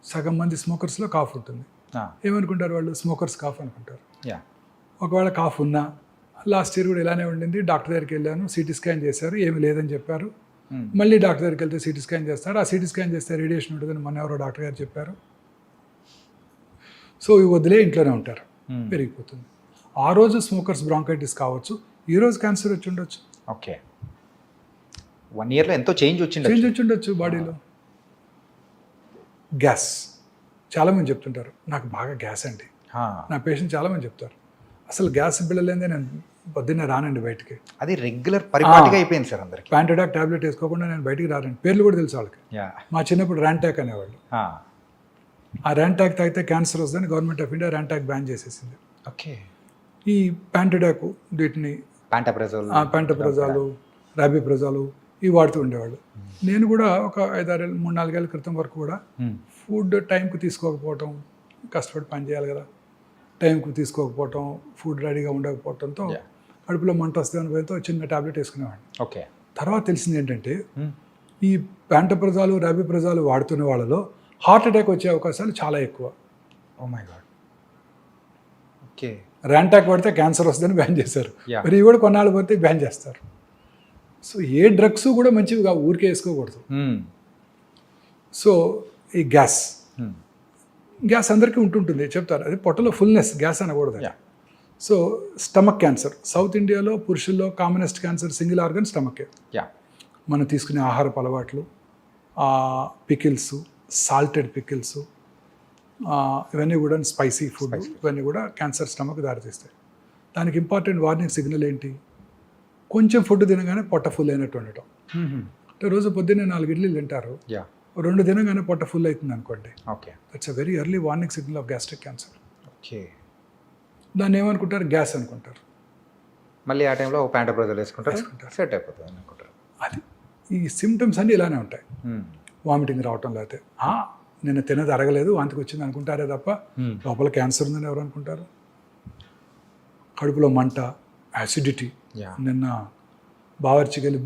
సగం మంది స్మోకర్స్లో కాఫ్ ఉంటుంది. ఏమనుకుంటారు వాళ్ళు? స్మోకర్స్ కాఫ్ అనుకుంటారు. ఒకవేళ కాఫ్ ఉన్నా, లాస్ట్ ఇయర్ కూడా ఇలానే ఉండింది, డాక్టర్ దగ్గరికి వెళ్ళాను, సిటీ స్కాన్ చేశారు, ఏమి లేదని చెప్పారు. మళ్ళీ డాక్టర్ దగ్గరికి వెళ్తే సిటీ స్కాన్ చేస్తారు, ఆ సిటీ స్కాన్ చేస్తే రేడియేషన్ ఉంటుందని మన ఎవరో డాక్టర్ గారు చెప్పారు. సో ఇవి వదిలే ఇంట్లోనే ఉంటారు, పెరిగిపోతుంది. ఆ రోజు స్మోకర్స్ బ్రాంకైటిస్ కావచ్చు, ఈ రోజు క్యాన్సర్ వచ్చి ఉండొచ్చు. ఓకే, 1 yearలో ఎంతో చేంజ్ వచ్చి ఉండొచ్చు బాడీలో. గ్యాస్, చాలామంది చెప్తుంటారు నాకు బాగా గ్యాస్ అండి. నా పేషెంట్ చాలామంది చెప్తారు అసలు గ్యాస్ బిళ్ళలేదే నేను పొద్దున్నే రానండి బయటికి. అది రెగ్యులర్ పరిపాటిగా అయిపోయింది సార్ అందరికి. ప్యాంటడాక్ టాబ్లెట్ వేసుకోకుండా నేను బయటికి రానండి. పేర్లు కూడా తెలుసు వాళ్ళకి. మా చిన్నప్పుడు ర్యాంటాక్ అనేవాళ్ళు. ఆ ర్యాంటాక్ తాగితే క్యాన్సర్ వస్తుందని government of India Rantac ban చేసేసింది. ఓకే, ఈ ప్యాంటడాక్, వీటిని ప్యాంటప్రజాలు, రాబిప్రజాలు ఇవి వాడుతూ ఉండేవాళ్ళు. నేను కూడా ఒక 3-4 ఏళ్ళ క్రితం వరకు కూడా ఫుడ్ టైంకి తీసుకోకపోవటం, కష్టపడి పని చేయాలి కదా, టైంకి తీసుకోకపోవటం, ఫుడ్ రెడీగా ఉండకపోవడంతో కడుపులో మంట వస్తే అని భయంతో చిన్న టాబ్లెట్ వేసుకునేవాడిని. ఓకే, తర్వాత తెలిసింది ఏంటంటే ఈ ప్యాంటప్రజాలు, రాబిప్రజాలు వాడుతున్న వాళ్ళలో హార్ట్ అటాక్ వచ్చే అవకాశాలు చాలా ఎక్కువ. Oh my god. Okay, Rantac పడితే క్యాన్సర్ వస్తుందని బ్యాన్ చేశారు. మరి ఇవి కూడా కొన్నాళ్ళు పడితే బ్యాన్ చేస్తారు. సో ఏ డ్రగ్స్ కూడా మంచివి కావు, ఊరికే వేసుకోకూడదు. సో ఈ గ్యాస్ అందరికీ ఉంటుంటుంది, చెప్తారు. అది పొట్టలో ఫుల్నెస్, గ్యాస్ అనకూడదు. సో స్టమక్ క్యాన్సర్, సౌత్ ఇండియాలో పురుషుల్లో commonest cancer single organ stomach ache. మనం తీసుకునే ఆహారపు అలవాట్లు, పికిల్స్, సాల్టెడ్ పికిల్స్, ఇవన్నీ కూడా స్పైసీ ఫుడ్, ఇవన్నీ కూడా క్యాన్సర్ స్టమక్ దారితీస్తాయి. దానికి ఇంపార్టెంట్ వార్నింగ్ సిగ్నల్ ఏంటి? కొంచెం ఫుడ్ తినగానే పొట్ట ఫుల్ అయినట్టు ఉండటం. అంటే రోజు పొద్దున్నే 4 ఇడ్లీలు తింటారు, 2 తినగానే పొట్ట ఫుల్ అవుతుంది అనుకోండి. Okay, that's a very early warning signal off gastric cancer. Okay, దాన్ని ఏమనుకుంటారు? గ్యాస్ అనుకుంటారు. మళ్ళీ ఆ టైంలో ప్యాంటప్రజాల్ వేసుకుంటారు, సెట్ అయిపోతుంది అనుకుంటారు. అది ఈ సిమ్టమ్స్ అన్నీ ఇలానే ఉంటాయి. వామిటింగ్ రావటం, లేకపోతే నిన్న తినది అరగలేదు, వాంతికి వచ్చింది అనుకుంటారే తప్ప లోపల క్యాన్సర్ ఉందని ఎవరు అనుకుంటారు? కడుపులో మంట, యాసిడిటీ. నిన్న బావర్చికి వెళ్ళి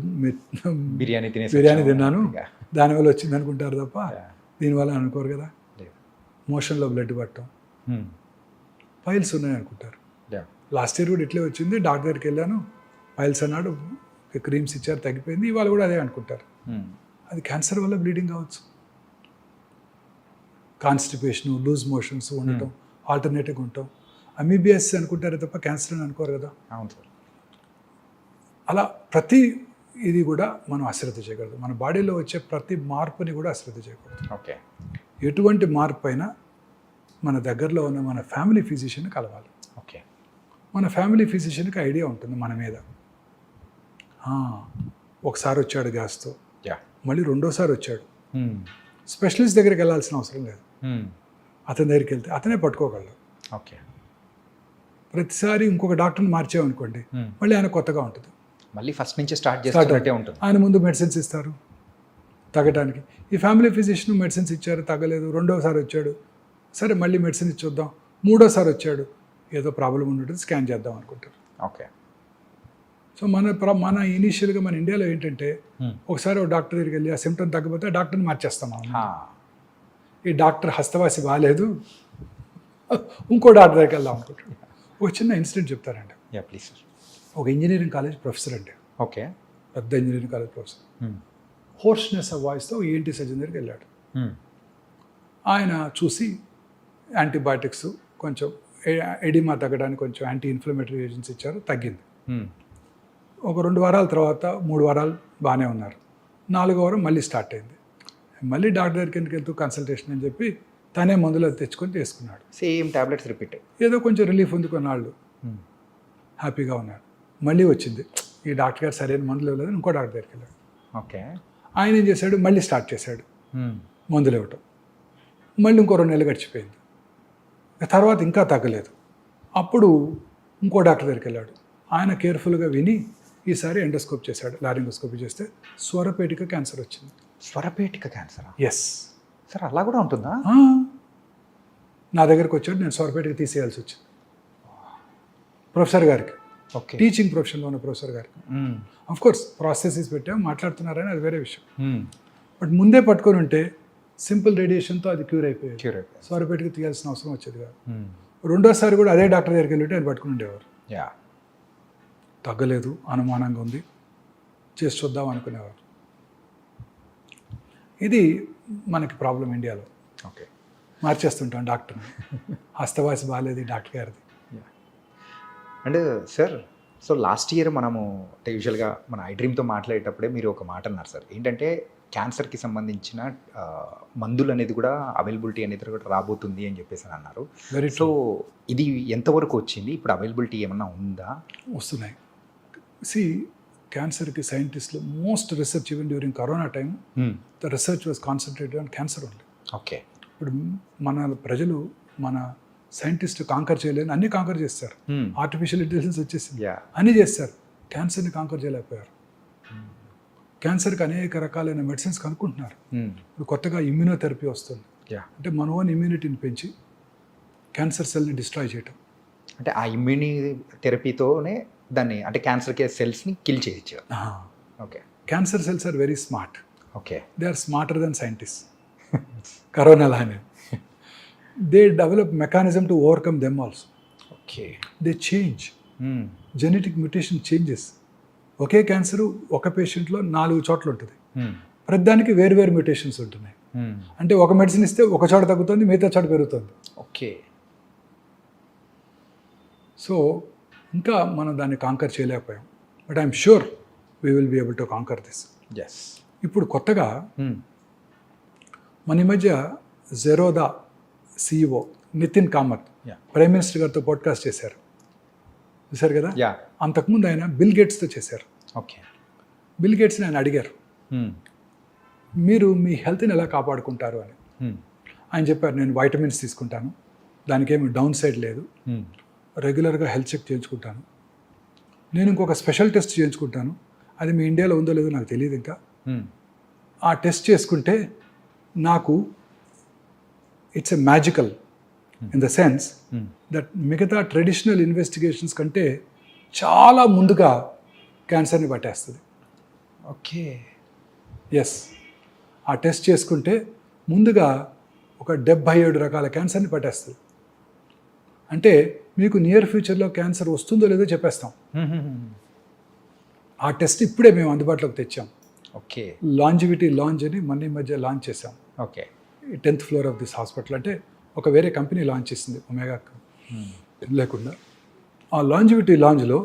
బిర్యానీ తిన్నాను, దానివల్ల వచ్చింది అనుకుంటారు తప్ప దీనివల్ల అనుకోరు కదా. మోషన్లో బ్లడ్ పట్టడం, పైల్స్ ఉన్నాయి అనుకుంటారు. లాస్ట్ ఇయర్ కూడా ఇట్లే వచ్చింది, డాక్టర్ దగ్గరికి వెళ్ళాను, పైల్స్ అన్నాడు, క్రీమ్స్ ఇచ్చారు, తగ్గిపోయింది. ఇవాళ కూడా అదే అనుకుంటారు. అది క్యాన్సర్ వల్ల బ్లీడింగ్ కావచ్చు. కాన్స్టిపేషన్, లూజ్ మోషన్స్ ఉండటం, ఆల్టర్నేటివ్గా ఉండటం, అమీబియాస్ అనుకుంటారే తప్ప క్యాన్సర్ అని అనుకోరు కదా. అవును సార్. అలా ప్రతి ఇది కూడా మనం అశ్రద్ధ చేయకూడదు. మన బాడీలో వచ్చే ప్రతి మార్పుని కూడా అశ్రద్ధ చేయకూడదు. ఓకే. ఎటువంటి మార్పు అయినా మన దగ్గరలో ఉన్న మన ఫ్యామిలీ ఫిజిషియన్ని కలవాలి. ఓకే. మన ఫ్యామిలీ ఫిజిషియన్కి ఐడియా ఉంటుంది మన మీద. ఒకసారి వచ్చాడు గ్యాస్తో, మళ్ళీ రెండోసారి వచ్చాడు. స్పెషలిస్ట్ దగ్గరికి వెళ్ళాల్సిన అవసరం లేదు. అతని దగ్గరికి వెళ్తే అతనే పట్టుకోగలడు. ఓకే. ప్రతిసారి ఇంకొక డాక్టర్ని మార్చామనుకోండి, మళ్ళీ ఆయన కొత్తగా ఉంటుంది. మళ్ళీ ఫస్ట్ నుంచి స్టార్ట్ చేస్తున్నట్టే ఉంటుంది. ఆయన ముందు మెడిసిన్స్ ఇస్తారు తగ్గడానికి. ఈ ఫ్యామిలీ ఫిజిషియన్ మెడిసిన్స్ ఇచ్చారు, తగ్గలేదు. రెండోసారి వచ్చాడు, సరే మళ్ళీ మెడిసిన్ ఇచ్చొద్దాం. మూడోసారి వచ్చాడు, ఏదో ప్రాబ్లం ఉంటుంది, స్కాన్ చేద్దాం అనుకుంటారు. ఓకే. సో మన ఇనీషియల్గా మన ఇండియాలో ఏంటంటే, ఒకసారి ఒక డాక్టర్ దగ్గరికి వెళ్ళి ఆ సిమ్టమ్ తగ్గకపోతే ఆ డాక్టర్ని మార్చేస్తాం. ఈ డాక్టర్ హస్తవాసి బాగాలేదు, ఇంకో డాక్టర్ దగ్గరికి వెళ్దాం అనుకుంటాడు. ఒక చిన్న ఇన్సిడెంట్ చెప్తారండి. Please sir. ఒక ఇంజనీరింగ్ కాలేజ్ ప్రొఫెసర్ అండి, ఓకే, పెద్ద engineering college professor. Hoarseness of వాయిస్తో ఏంటి సర్జన్ దగ్గరికి వెళ్ళాడు. ఆయన చూసి యాంటీబయాటిక్స్, కొంచెం ఎడిమా తగ్గడానికి కొంచెం యాంటీ ఇన్ఫ్లమేటరీ ఏజెంట్స్ ఇచ్చారు, తగ్గింది. ఒక 2 వారాల తర్వాత 3 వారాలు బాగానే ఉన్నారు. 4వ వారం మళ్ళీ స్టార్ట్ అయింది. మళ్ళీ డాక్టర్ దగ్గరికి ఎందుకు వెళ్తూ కన్సల్టేషన్ అని చెప్పి తనే మందులు తెచ్చుకొని చేసుకున్నాడు. Same tablets repeat. ఏదో కొంచెం రిలీఫ్ ఉంది, కొన్నాళ్ళు హ్యాపీగా ఉన్నాడు. మళ్ళీ వచ్చింది, ఈ డాక్టర్ గారు సరైన మందులు ఇవ్వలేదు, ఇంకో డాక్టర్ దగ్గరికి వెళ్ళాడు. ఓకే. ఆయన ఏం చేశాడు, మళ్ళీ స్టార్ట్ చేశాడు మందులు ఇవ్వటం. మళ్ళీ ఇంకో 2 నెలలు గడిచిపోయింది. తర్వాత ఇంకా తగ్గలేదు. అప్పుడు ఇంకో డాక్టర్ దగ్గరికి వెళ్ళాడు. ఆయన కేర్ఫుల్గా విని ఈసారి ఎండోస్కోప్ చేశాడు. లారింగోస్కోపీ చేస్తే స్వరపేటిక క్యాన్సర్ వచ్చింది. స్వరపేటిక క్యాన్సరా? ఎస్ సార్, అలా కూడా ఉంటుందా? నా దగ్గరికి వచ్చాడు, నేను స్వరపేటిక తీసేయాల్సి వచ్చింది. ప్రొఫెసర్ గారికి, ఓకే, టీచింగ్ ప్రొఫెషన్లో ఉన్న ప్రొఫెసర్ గారికి. ఆఫ్ కోర్స్ ప్రాసెసెస్ పెట్టాం, మాట్లాడుతున్నారని అది వేరే విషయం. బట్ ముందే పట్టుకొని ఉంటే సింపుల్ రేడియేషన్తో అది క్యూర్ అయిపోయేది. స్వరపేటిక తీయాల్సిన అవసరం వచ్చేది కాదు. రెండోసారి కూడా అదే డాక్టర్ దగ్గరికి వెళ్ళి ఆయన పట్టుకుని ఉండేవారు. తగ్గలేదు, అనుమానంగా ఉంది, చేసి చూద్దాం అనుకునేవారు. ఇది మనకి ప్రాబ్లం ఇండియాలో. ఓకే. మార్చేస్తుంటాం డాక్టర్ని. హస్తవాసి బాగాలేదు డాక్టర్ గారిది. And sir, so last year మనము అంటే యూజువల్గా మన ఐ డ్రీమ్తో మాట్లాడేటప్పుడే మీరు ఒక మాట అన్నారు సార్, ఏంటంటే క్యాన్సర్కి సంబంధించిన మందులు అనేది కూడా అవైలబిలిటీ అనేది కూడా రాబోతుంది అని చెప్పేసి అన్నారు. సో ఇది ఎంతవరకు వచ్చింది? ఇప్పుడు అవైలబిలిటీ ఏమన్నా ఉందా? వస్తున్నాయి. సి, క్యాన్సర్కి సైంటిస్టులు most research even during corona time the research was concentrated on cancer only. Okay. ఇప్పుడు మన ప్రజలు, మన సైంటిస్ట్ కాంకర్ చేయలేని అన్ని కాంకర్ చేస్తారు. ఆర్టిఫిషియల్ ఇంటెలిజెన్స్ వచ్చేసింది, అన్నీ చేస్తారు. క్యాన్సర్ని కాంకర్ చేయలేకపోయారు. క్యాన్సర్కి అనేక రకాలైన మెడిసిన్స్ కనుక్కుంటున్నారు. ఇప్పుడు కొత్తగా ఇమ్యూనోథెరపీ వస్తుంది. అంటే మన ఓన్ ఇమ్యూనిటీని పెంచి క్యాన్సర్ సెల్ని డిస్ట్రాయ్ చేయటం. అంటే ఆ ఇమ్యూని థెరపీతోనే దాన్ని, అంటే క్యాన్సర్ సెల్స్ని కిల్ చేయొచ్చు. Okay. Cancer cells are very smart. Okay. They are smarter than scientist. Corona లానే they develop mechanism to overcome them also. Okay. They change genetic mutation changes. ఒకే క్యాన్సర్ ఒక పేషెంట్లో 4 చోట్ల ఉంటుంది. ప్రతిదానికి వేరు మ్యూటేషన్స్ ఉంటున్నాయి. అంటే ఒక మెడిసిన్ ఇస్తే ఒక చోట తగ్గుతుంది, మిగతా చోట పెరుగుతుంది. ఓకే. సో ఇంకా మనం దాన్ని కాంకర్ చేయలేకపోయాం. But I'm sure we will be able to conquer this. ఇప్పుడు కొత్తగా మన ఈ మధ్య Zerodha CEO Nitin Kamath prime minister గారితో పాడ్కాస్ట్ చేశారు, చూశారు కదా. అంతకుముందు ఆయన బిల్ గేట్స్తో చేశారు. ఓకే. బిల్ గేట్స్ని ఆయన అడిగారు, మీరు మీ హెల్త్ని ఎలా కాపాడుకుంటారు అని. ఆయన చెప్పారు, నేను వైటమిన్స్ తీసుకుంటాను, దానికి ఏమి డౌన్ సైడ్ లేదు, రెగ్యులర్గా హెల్త్ చెక్ చేయించుకుంటాను, నేను ఇంకొక స్పెషల్ టెస్ట్ చేయించుకుంటాను, అది మీ ఇండియాలో ఉందో లేదో నాకు తెలియదు ఇంకా. ఆ టెస్ట్ చేసుకుంటే నాకు it's a magical in the sense that మిగతా ట్రెడిషనల్ ఇన్వెస్టిగేషన్స్ కంటే చాలా ముందుగా క్యాన్సర్ని పట్టేస్తుంది. ఓకే. ఎస్, ఆ టెస్ట్ చేసుకుంటే ముందుగా ఒక 77 రకాల క్యాన్సర్ని పట్టేస్తుంది. అంటే మీకు నియర్ ఫ్యూచర్లో క్యాన్సర్ వస్తుందో లేదో చెప్పేస్తాం. ఆ టెస్ట్ ఇప్పుడే మేము అందుబాటులోకి తెచ్చాం. ఓకే. లాంజివిటీ లాంచ్ అని మన ఈ మధ్య లాంచ్ చేసాం. Okay. 10th floor of this hospital. అంటే ఒక వేరే కంపెనీ లాంచ్ చేసింది, ఒమేగా లేకుండా. ఆ లాంజివిటీ లాంజ్లో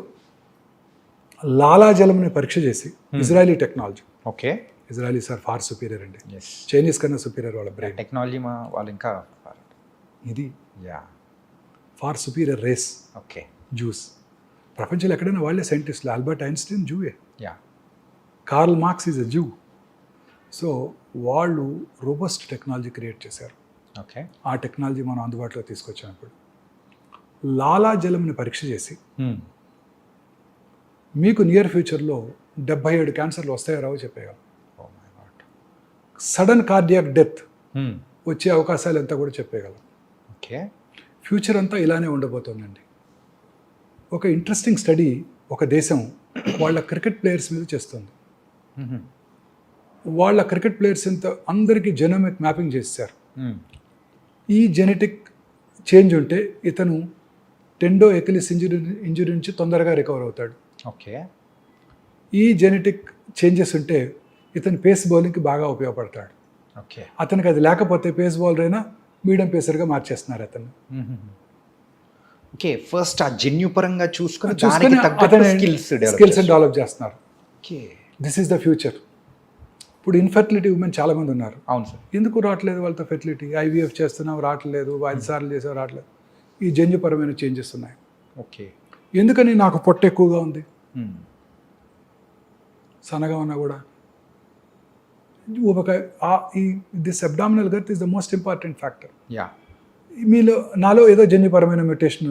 లాలాజలంని పరీక్ష చేసి Israeli technology, okay. Israelis are far superior అండి, ఎస్. చైనీస్ కన్నా సుపీరియర్ వాళ్ళ బ్రెయిన్. టెక్నాలజీ మా వాళ్ళు ఇంకా ఇది yeah. Far superior race okay. Jews. ప్రపంచంలో ఎక్కడైనా వాళ్ళే సైంటిస్టులు. ఆల్బర్ట్ ఐన్స్టీన్ జూయే, yeah. Karl Marx is a Jew. So వాళ్ళు రోబస్ట్ టెక్నాలజీ క్రియేట్ చేశారు. ఓకే. ఆ టెక్నాలజీ మనం అందుబాటులో తీసుకొచ్చినప్పుడు లాలాజలంని పరీక్ష చేసి మీకు నియర్ ఫ్యూచర్లో 77 క్యాన్సర్లు వస్తాయో రావో చెప్పేయగలం. Oh my god. Sudden cardiac death వచ్చే అవకాశాలు ఎంత కూడా చెప్పేయగలం. ఓకే. ఫ్యూచర్ అంతా ఇలానే ఉండబోతోందండి. ఒక ఇంట్రెస్టింగ్ స్టడీ ఒక దేశం వాళ్ళ క్రికెట్ ప్లేయర్స్ మీద చేస్తుంది. వాళ్ళ క్రికెట్ ప్లేయర్స్ ఎంత అందరికీ జెనోమిక్ మ్యాపింగ్ చేశారు. ఈ జెనెటిక్ చేంజ్ ఉంటే ఇతను టెండో ఎకిలిస్ ఇంజురీ నుంచి తొందరగా రికవర్ అవుతాడు. ఓకే. ఈ జెనెటిక్ చేంజెస్ ఉంటే ఇతను పేస్ బౌలింగ్కి బాగా ఉపయోగపడతాడు. ఓకే. అతనికి అది లేకపోతే పేస్ బౌలర్ అయినా మీడియం పేసర్గా మార్చేస్తున్నారు అతను. ఓకే. ఫస్ట్ ఆ జన్యు పరంగా చూసుకొని చూసుకొని అతని స్కిల్స్ డెవలప్ చేస్తున్నారు. Okay. This is the future. ఇప్పుడు ఇన్ఫర్టిలిటీ ఉమెన్ చాలా మంది ఉన్నారు. అవును సార్. ఎందుకు రావట్లేదు వాళ్ళతో ఫెర్టిలిటీ? IVF చేస్తున్నాం రావట్లేదు, 5 సార్లు చేసావు రావట్లేదు. ఈ జన్యుపరమైన చేంజెస్ ఉన్నాయి. ఓకే. ఎందుకని నాకు పొట్ట ఎక్కువగా ఉంది, సన్నగా ఉన్నా కూడా ఊబకాయ. This abdominal girth is the most important factor. Yeah. మీలో నాలో ఏదో జన్యుపరమైన మ్యూటేషన్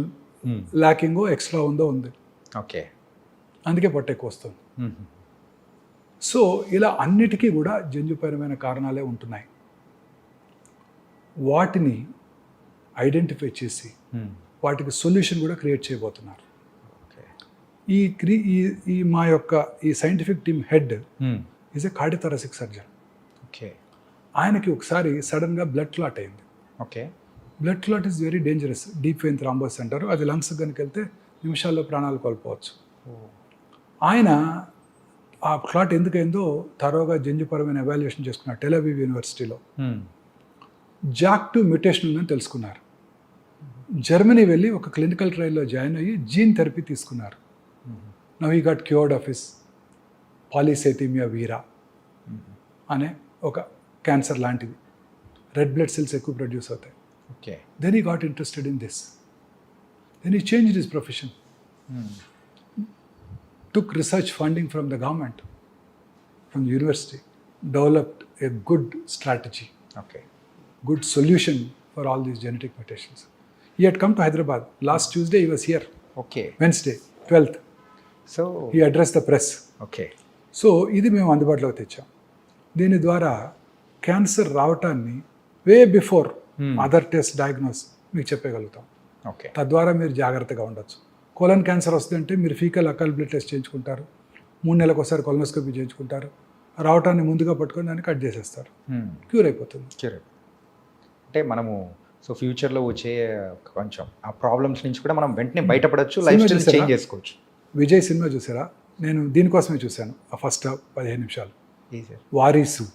ల్యాకింగో ఎక్స్ట్రా ఉందో ఉంది, ఓకే. అందుకే పొట్ట ఎక్కువ వస్తుంది. సో ఇలా అన్నిటికీ కూడా జన్యుపరమైన కారణాలే ఉంటున్నాయి. వాటిని ఐడెంటిఫై చేసి వాటికి సొల్యూషన్ కూడా క్రియేట్ చేయబోతున్నారు. ఈ మా యొక్క ఈ scientific team head is a cardiothoracic surgeon. Okay. ఆయనకి ఒకసారి సడన్గా బ్లడ్ క్లాట్ అయింది. Okay. Blood clot is very dangerous. Deep vein thrombosis అంటారు. అది లంగ్స్ కనుక వెళ్తే నిమిషాల్లో ప్రాణాలు కోల్పోవచ్చు. ఆయన ఆ క్లాట్ ఎందుకైందో తరోగా జన్యుపరమైన ఎవాల్యుయేషన్ చేసుకున్నారు టెల్ అవీవ్ యూనివర్సిటీలో. JAK2 మ్యూటేషన్ ఉందని తెలుసుకున్నారు. జర్మనీ వెళ్ళి ఒక క్లినికల్ ట్రయల్లో జాయిన్ అయ్యి జీన్ థెరపీ తీసుకున్నారు. Now he got cured of his polycythemia vera అనే ఒక క్యాన్సర్ లాంటిది. రెడ్ బ్లడ్ సెల్స్ ఎక్కువ ప్రొడ్యూస్ అవుతాయి. Okay. Then he got interested in this. Then he changed his profession. Took research funding from the government, from the university, developed a good strategy, okay. good solution for all these genetic mutations. He had come to Hyderabad. Last Tuesday he was here. Okay. Wednesday, 12th. So He addressed the press. Okay. So ఇది మేము అందుబాటులోకి తెచ్చాం. దీని ద్వారా క్యాన్సర్ రావటాన్ని way before other test diagnose మీకు చెప్పగలుగుతాం. ఓకే. తద్వారా మీరు జాగ్రత్తగా ఉండొచ్చు. కోలన్ క్యాన్సర్ వస్తుందంటే మీరు ఫీకల్ అకాల్ బ్లడ్ టెస్ట్ చేయించుకుంటారు, 3 నెలలకు ఒకసారి కొలనోస్కోపీ చేయించుకుంటారు, రావటాన్ని ముందుగా పట్టుకొని దాన్ని కట్ చేసేస్తారు, క్యూర్ అయిపోతుంది. క్యూర్. అంటే మనము సో ఫ్యూచర్లో వచ్చే కొంచెం ఆ ప్రాబ్లమ్స్ నుంచి కూడా మనం వెంటనే బయటపడవచ్చు, లైఫ్ స్టైల్ చేంజ్ చేసుకోవచ్చు. విజయ్ సినిమా చూసారా? నేను దీనికోసమే చూశాను. ఆ ఫస్ట్ 15 నిమిషాలు. వారీసు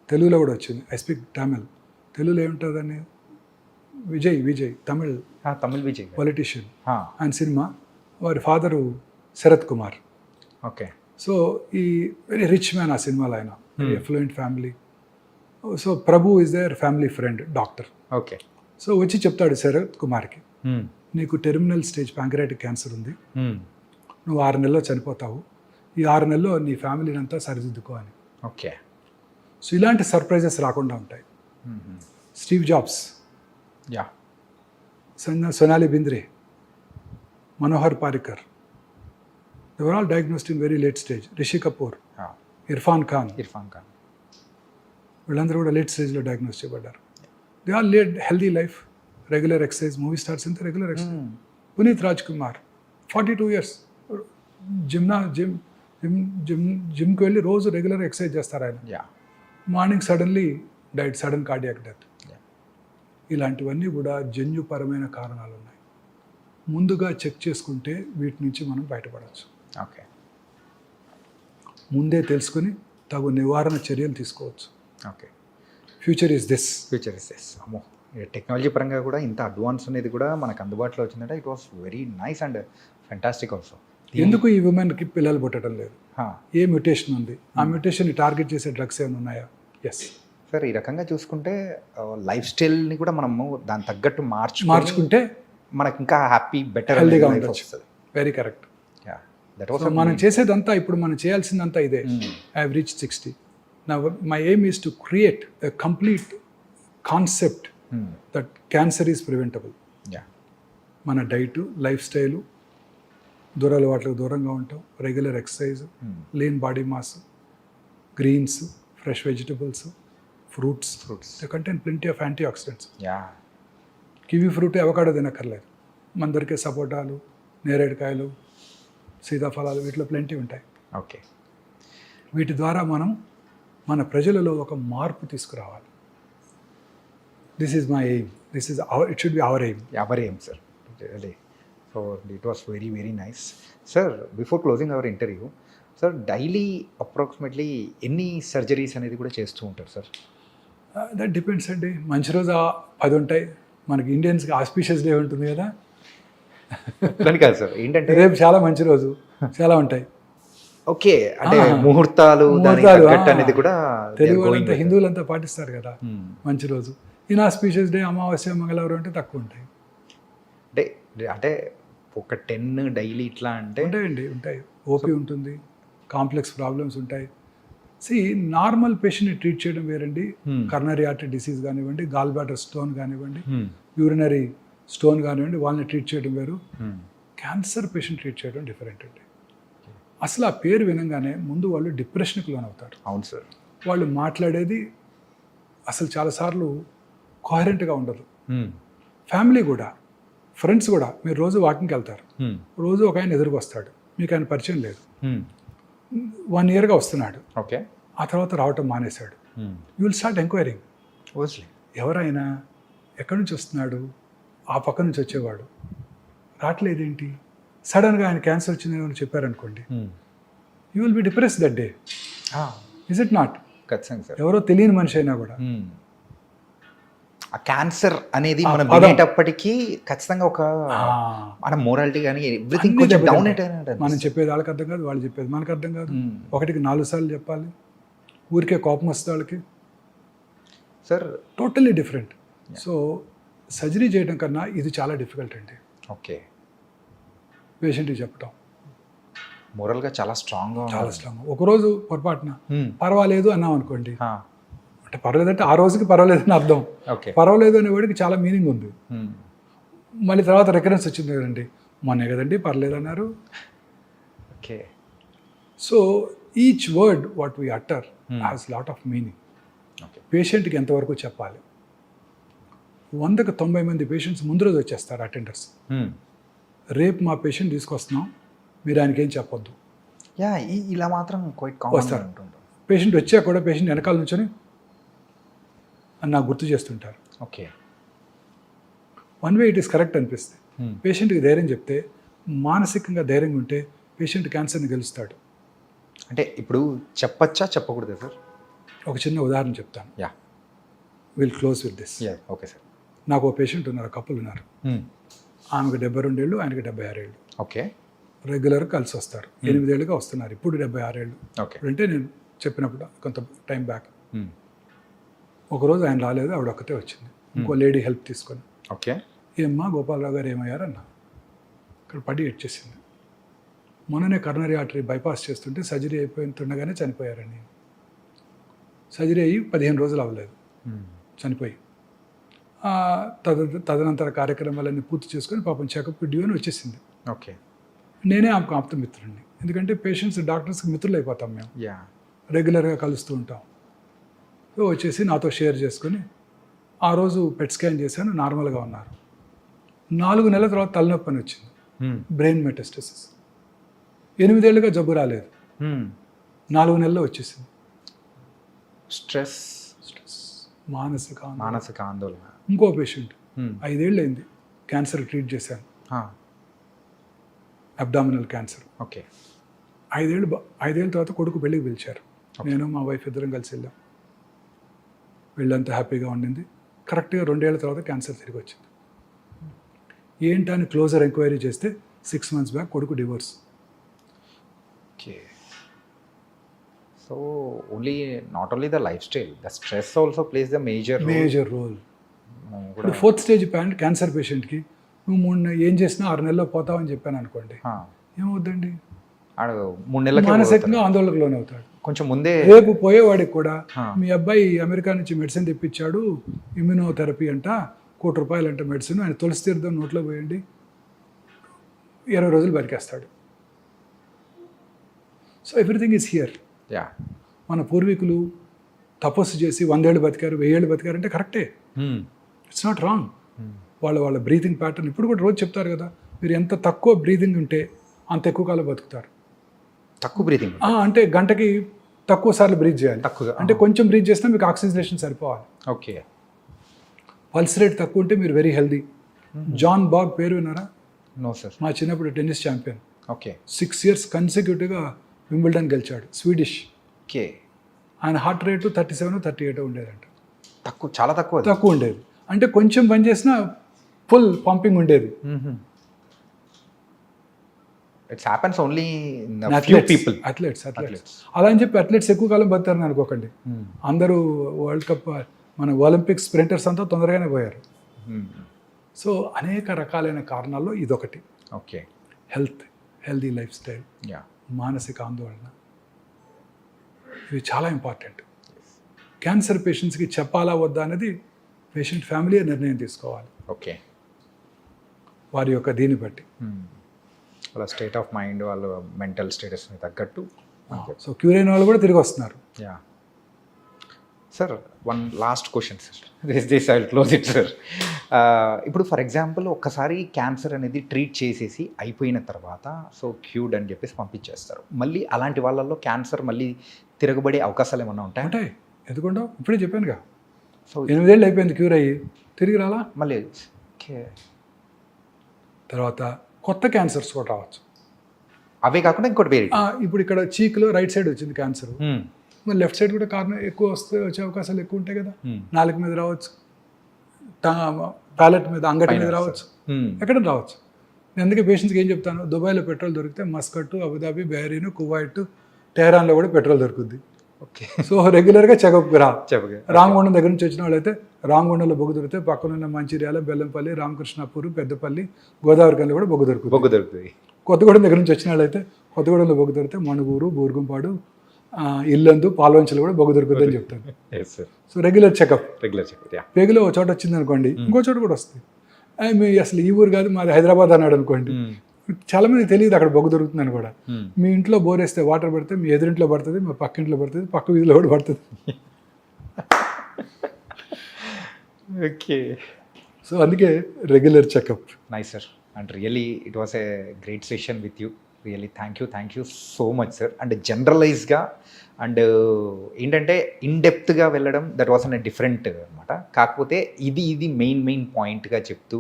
తెలుగులో కూడా వచ్చింది. I speak Tamil. తెలుగులో ఏముంటుందని విజయ్ తమిళ్ విజయ్ పొలిటీషియన్. ఆయన సినిమా. వారి father Sarath Kumar. Okay. So ఈ వెరీ రిచ్ మ్యాన్ ఆ సినిమాలో. ఆయన affluent family. So Prabhu is their family friend, doctor. Okay. So వచ్చి చెప్తాడు శరత్ కుమార్కి, నీకు టెర్మినల్ స్టేజ్ ప్యాంక్రియాటిక్ క్యాన్సర్ ఉంది, నువ్వు 6 నెలల్లో చనిపోతావు, ఈ 6 నెలల్లో నీ ఫ్యామిలీని అంతా సరిదిద్దుకో అని. ఓకే. సో ఇలాంటి సర్ప్రైజెస్ రాకుండా ఉంటాయి. Steve Jobs, yeah, Sonali Bendre, Manohar Parrikar, they were all diagnosed in very late stage. Rishi Kapoor, Irrfan Khan వీళ్ళందరూ కూడా లేట్ స్టేజ్లో డయాగ్నోస్ చేయబడ్డారు. They all lead healthy life, regular exercise. Movie stars అంతా regular exercise. Puneeth Rajkumar 42 years జిమ్కి వెళ్ళి రోజు రెగ్యులర్ ఎక్సర్సైజ్ చేస్తారు ఆయన. Morning suddenly diet, sudden cardiac death. ఇలాంటివన్నీ కూడా జన్యుపరమైన కారణాలు ఉన్నాయి. ముందుగా చెక్ చేసుకుంటే వీటి నుంచి మనం బయటపడవచ్చు. ఓకే. ముందే తెలుసుకొని తగు నివారణ చర్యలు తీసుకోవచ్చు. ఓకే. Future is this. అమ్మో, టెక్నాలజీ పరంగా కూడా ఇంత అడ్వాన్స్ అనేది కూడా మనకు అందుబాటులో వచ్చిందంటే it was very nice and fantastic also. ఎందుకు ఈ ఉమెన్కి పిల్లలు పుట్టడం లేదు, ఏ మ్యూటేషన్ ఉంది, ఆ మ్యూటేషన్ని టార్గెట్ చేసే డ్రగ్స్ ఏమైనా ఉన్నాయా? ఎస్ సార్, ఈ రకంగా చూసుకుంటే లైఫ్ స్టైల్ని కూడా మనము దాని తగ్గట్టు మార్చుకుంటే మనకి ఇంకా హ్యాపీ బెటర్ హెల్దీగా ఉండొచ్చు. Very correct. దట్ వాస్ మనం చేసేదంతా ఇప్పుడు మనం చేయాల్సిందంతా ఇదే. I have reach 60. నా my aim is to create a complete concept that cancer is preventable. మన డైటు, లైఫ్ స్టైలు, దురలవాట్లకు దూరంగా ఉంటాం, regular exercise, lean body mass, greens, fresh vegetables, fruits they contain plenty of antioxidants. Kiwi fruit, avocado తినక్కర్లేదు. మన దొరికే సపోటాలు, నేరేడుకాయలు, సీతాఫలాలు, వీటిలో ప్లెంటీ ఉంటాయి. ఓకే, వీటి ద్వారా మనం మన ప్రజలలో ఒక మార్పు తీసుకురావాలి. This is my aim, this is our, it should be our aim. Our aim sir, really. So it was very very nice sir. Before closing our interview sir, daily approximately ఎన్ని సర్జరీస్ అనేది కూడా చేస్తూ ఉంటారు సార్? దట్ డిపెండ్స్ అండి. మంచి రోజు 10 ఉంటాయి. మనకి ఇండియన్స్కి ఆస్పీషియస్ డే ఉంటుంది కదా. అట్లని కాదు సార్, ఏంటంటే రేపు చాలా మంచి రోజు, చాలా ఉంటాయి. ఓకే, అంటే ముహూర్తాలు అనేది కూడా తెలుగు వాళ్ళంతా, హిందువులంతా పాటిస్తారు కదా మంచి రోజు. ఇన్ఆస్పీషియస్ డే, అమావాస్య, మంగళవారం అంటే తక్కువ ఉంటాయి. అంటే ఒక 10 డైలీ ఇట్లా అంటే ఉంటాయి. ఓపీ ఉంటుంది, కాంప్లెక్స్ ప్రాబ్లమ్స్ ఉంటాయి. నార్మల్ పేషెంట్ని ట్రీట్ చేయడం వేరండి. కర్నరీ ఆర్టరీ డిసీజ్ కానివ్వండి, గాల్ బ్లాడర్ స్టోన్ కానివ్వండి, యూరినరీ స్టోన్ కానివ్వండి, వాళ్ళని ట్రీట్ చేయడం వేరు. క్యాన్సర్ పేషెంట్ ట్రీట్ చేయడం డిఫరెంట్ అండి. అసలు ఆ పేరు వినంగానే ముందు వాళ్ళు డిప్రెషన్కి లోనవుతారు. అవును సార్. వాళ్ళు మాట్లాడేది అసలు చాలాసార్లు కోహరెంట్గా ఉండదు. ఫ్యామిలీ కూడా, ఫ్రెండ్స్ కూడా. మీరు రోజు వాకింగ్కి వెళ్తారు, రోజు ఒక ఆయన ఎదురుకు వస్తాడు, మీకు ఆయన పరిచయం లేదు, 1 yearగా వస్తున్నాడు, ఓకే, ఆ తర్వాత రావటం మానేశాడు. యూ విల్ స్టార్ట్ ఎంక్వైరింగ్, ఎవరైనా, ఎక్కడి నుంచి వస్తున్నాడు, ఆ పక్క నుంచి వచ్చేవాడు, రావట్లేదేంటి, సడన్గా ఆయన క్యాన్సర్ వచ్చిందని అని చెప్పారనుకోండి, you will be depress that day. Is it not? ఖచ్చితంగా సార్. ఎవరో తెలియని మనిషి అయినా కూడా ఆ క్యాన్సర్ అనేది మనం వినేటప్పటికీ ఖచ్చితంగా ఒక మన మోరాలిటీ కానీ ఎవ్రీథింగ్ కొంచెం డౌన్ అయిపోయినట్టు. మనం చెప్పేది వాళ్ళకి అర్థం కాదు, వాళ్ళు చెప్పేది మనకు అర్థం కాదు. ఒకటికి 4 సార్లు చెప్పాలి, ఊరికే కోపం వస్తే వాళ్ళకి. Sir totally different. So surgery చేయడం కన్నా ఇది చాలా డిఫికల్ట్ అండి. ఓకే, పేషెంట్కి చెప్పటం మోరల్గా చాలా స్ట్రాంగ్. ఒకరోజు పొరపాటున పర్వాలేదు అన్నాం అనుకోండి, అంటే పర్వాలేదంటే ఆ రోజుకి పర్వాలేదని అర్థం. పర్వాలేదు అనే వాడికి చాలా మీనింగ్ ఉంది. మళ్ళీ తర్వాత రికరెన్స్ వచ్చింది కదండి, మొన్నే కదండి పర్లేదు అన్నారు. Okay, so each word what we utter has lot of meaning. పేషెంట్కి ఎంతవరకు చెప్పాలి? 100కి 90 మంది పేషెంట్స్ ముందు రోజు వచ్చేస్తారు అటెండర్స్. రేపు మా పేషెంట్ తీసుకొస్తున్నాం, మీరు ఆయనకి ఏం చెప్పొద్దు. ఇలా మాత్రం వస్తారు. పేషెంట్ వచ్చాక కూడా పేషెంట్ వెనకాల నుంచొని అని నాకు గుర్తు చేస్తుంటారు. Okay, one way it is correct అనిపిస్తుంది. పేషెంట్కి ధైర్యం చెప్తే, మానసికంగా ధైర్యంగా ఉంటే పేషెంట్ క్యాన్సర్ని గెలుస్తాడు. అంటే ఇప్పుడు చెప్పచ్చా చెప్పకూడదు సార్? ఒక చిన్న ఉదాహరణ చెప్తాను. Will close with this. Okay sir. నాకు ఒక పేషెంట్ ఉన్నారు, కపుల్ ఉన్నారు. ఆమెకు 72 ఏళ్ళు, ఆయనకి 76 ఏళ్ళు. ఓకే, రెగ్యులర్గా కలిసి వస్తారు. 8 ఏళ్ళుగా వస్తున్నారు, ఇప్పుడు 76 ఏళ్ళు. అంటే నేను చెప్పినప్పుడు కొంత టైం బ్యాక్. ఒకరోజు ఆయన రాలేదు, ఆవిడ ఒక్కతే వచ్చింది, ఇంకో లేడీ హెల్ప్ తీసుకొని. ఓకే, ఏమ్మా గోపాలరావు గారు ఏమయ్యారన్నా, ఇక్కడ పడి ఎడ్చేసింది. మొన్ననే కర్నరీ ఆర్టరీ బైపాస్ చేస్తుంటే సర్జరీ అయిపోతుండగానే చనిపోయారని. సర్జరీ అయ్యి 15 రోజులు అవ్వలేదు, చనిపోయి. తదనంతర కార్యక్రమాలన్నీ పూర్తి చేసుకొని పాపం చెకప్ డ్యూ అని వచ్చేసింది. ఓకే, నేనే ఆమెకు ఆప్త మిత్రుడిని, ఎందుకంటే పేషెంట్స్ డాక్టర్స్కి మిత్రులు అయిపోతాం మేము, రెగ్యులర్గా కలుస్తూ ఉంటాం. సో వచ్చేసి నాతో షేర్ చేసుకొని, ఆ రోజు పెట్ స్కాన్ చేశాను, నార్మల్గా ఉన్నారు. 4 నెలల తర్వాత తలనొప్పి అని వచ్చింది, బ్రెయిన్ మెటాస్టసిస్. 8 ఏళ్ళుగా జబ్బు రాలేదు, 4 నెలల్లో వచ్చేసింది. స్ట్రెస్, మానసిక ఆందోళన. ఇంకో పేషెంట్ 5 ఏళ్ళు అయింది, క్యాన్సర్ ట్రీట్ చేశాను, అబ్డామినల్ క్యాన్సర్. ఓకే, 5 ఏళ్ళ తర్వాత కొడుకు పెళ్ళికి పిలిచారు. నేను మా వైఫ్ ఇద్దరం కలిసి వెళ్ళాం. వీళ్ళంతా హ్యాపీగా ఉండింది. కరెక్ట్గా 2 ఏళ్ల తర్వాత క్యాన్సర్ తిరిగి వచ్చింది. ఏంటని క్లోజర్ ఎంక్వైరీ చేస్తే 6 months బ్యాక్ కొడుకు divorce. Okay. So not only the lifestyle, the stress also plays the major role. ఇప్పుడు 4th స్టేజ్ క్యాన్సర్ పేషెంట్కి నువ్వు ఏం చేసినా 6 నెలల్లో పోతావని చెప్పాను అనుకోండి, ఏమవుద్దండి, 3 నెలలకి మానసికంగా ఆందోళనకు లోనవుతాడు. కొంచెం ముందే రేపు పోయేవాడికి కూడా మీ అబ్బాయి అమెరికా నుంచి మెడిసిన్ తెప్పించాడు, ఇమ్యూనోథెరపీ అంట, ₹1,00,00,000 అంట మెడిసిన్, ఆయన తులసి తీర్థం నోట్లో పోయండి 20 రోజులు బతికేస్తాడు. So everything is here. Yeah, మన పూర్వీకులు తపస్సు చేసి 100 ఏళ్ళు బతికారు, 1000 ఏళ్ళు బతికారంటే కరెక్టే, ఇట్స్ నాట్ రాంగ్. వాళ్ళ బ్రీతింగ్ ప్యాటర్న్ ఇప్పుడు కూడా రోజు చెప్తారు కదా, మీరు ఎంత తక్కువ బ్రీతింగ్ ఉంటే అంత ఎక్కువ కాలం బతుకుతారు. తక్కువ బ్రీతింగ్ అంటే గంటకి తక్కువ సార్లు బ్రీత్ చేయాలి. తక్కువగా అంటే కొంచెం బ్రీత్ చేసినా మీకు ఆక్సిజనేషన్ సరిపోవాలి. ఓకే. పల్స్ రేట్ తక్కువ ఉంటే మీరు వెరీ హెల్దీ. జాన్ బాగ్ పేరు విన్నారా? No sir. మా చిన్నప్పుడు టెన్నిస్ ఛాంపియన్, ఓకే. 6 years కన్సిక్యూటివ్గా వింబుల్డన్ గెలిచాడు, స్వీడిష్. ఓకే. ఆయన హార్ట్ రేటు 37, 38 ఉండేదంట. తక్కువ, చాలా తక్కువ. తక్కువ ఉండేది అంటే కొంచెం పని చేసినా ఫుల్ పంపింగ్ ఉండేది. It's happens only in few people. Athletes అలా అని చెప్పి అథ్లెట్స్ ఎక్కువ కాలం బతారని అనుకోకండి. అందరూ వరల్డ్ కప్ మన ఒలింపిక్స్ స్ప్రింటర్స్ అంతా తొందరగానే పోయారు. సో అనేక రకాలైన కారణాల్లో ఇదొకటి. Okay. Healthy life style, yeah, మానసిక ఆందోళన, ఇవి చాలా ఇంపార్టెంట్. క్యాన్సర్ పేషెంట్స్కి చెప్పాలా వద్దా అనేది పేషెంట్ ఫ్యామిలీ నిర్ణయం తీసుకోవాలి. ఓకే. వారి యొక్క దీన్ని బట్టి. వాళ్ళ స్టేట్ ఆఫ్ మైండ్, వాళ్ళ మెంటల్ స్టేటస్ని తగ్గట్టు. సో క్యూర్ అయిన వాళ్ళు కూడా తిరిగి వస్తున్నారు. Yeah sir, one last question sir, this I will close it sir. ఇప్పుడు ఫర్ ఎగ్జాంపుల్ ఒక్కసారి క్యాన్సర్ అనేది ట్రీట్ చేసేసి అయిపోయిన తర్వాత సో క్యూర్డ్ అని చెప్పేసి పంపించేస్తారు. మళ్ళీ అలాంటి వాళ్ళల్లో క్యాన్సర్ మళ్ళీ తిరగబడే అవకాశాలు ఏమన్నా ఉంటాయి? ఉంటాయి, ఎందుకుంటా, ఇప్పుడే చెప్పానుగా. సో 8 ఏళ్ళు అయిపోయింది క్యూర్ అయ్యి, తిరిగి రాలా మళ్ళీ. ఓకే. తర్వాత కొత్త క్యాన్సర్స్ కూడా రావచ్చు. అవే కాకుండా ఇంకోటి వేరే. ఇప్పుడు ఇక్కడ చీక్లో రైట్ సైడ్ వచ్చింది క్యాన్సర్, మరి లెఫ్ట్ సైడ్ కూడా కారణం ఎక్కువ వచ్చే అవకాశాలు ఎక్కువ ఉంటాయి కదా. నాలుక మీద రావచ్చు, ప్యాలెట్ మీద, అంగటి మీద రావచ్చు, ఎక్కడ రావచ్చు. నేను అందుకే పేషెంట్స్కి ఏం చెప్తాను, దుబాయ్లో పెట్రోల్ దొరికితే మస్కట్, అబుదాబి, బహ్రీన్, కువైట్, టెహరాన్లో కూడా పెట్రోల్ దొరుకుద్ది. ఓకే. సో రెగ్యులర్గా చెకప్కి రా. చెప్పగా రామగుండం దగ్గర నుంచి వచ్చిన వాళ్ళైతే రామగుండంలో బొగ్గు దొరికితే పక్కనున్న మంచిర్యాల, బెల్లంపల్లి, రామకృష్ణాపూర్, పెద్దపల్లి, గోదావరి కల్లో కూడా బొగ్గు దొరుకుతుంది. కొత్తగూడెం దగ్గర నుంచి వచ్చిన వాళ్ళైతే కొత్తగూడెంలో బొగ్గు దొరికితే మణుగూరు, బూర్గుంపాడు, ఇల్లందు, పాల్వంచలు కూడా బొగ్గు దొరుకుతుంది అని చెప్తాను. So regular checkup. పేగులో ఒక చోట వచ్చింది అనుకోండి, ఇంకో చోట కూడా వస్తుంది. మీ అసలు ఈ ఊరు కాదు, మాది హైదరాబాద్ అన్నాడు అనుకోండి, చాలా మందికి తెలియదు అక్కడ బొగ్గు దొరుకుతుందని కూడా. మీ ఇంట్లో బోర్ వేస్తే వాటర్ పడితే మీ ఎదురింట్లో పడుతుంది, మా పక్క ఇంట్లో పడుతుంది, పక్క వీధిలో కూడా పడుతుంది. ఓకే. సో అందుకే regular checkup. Nice sir, and really it was a great session with you. Really thank you so much sir. And జనరలైజ్గా అండ్ ఏంటంటే ఇన్డెప్త్గా వెళ్ళడం, దట్ వాస్ అన్ డిఫరెంట్ అనమాట. కాకపోతే ఇది మెయిన్ పాయింట్గా చెప్తూ,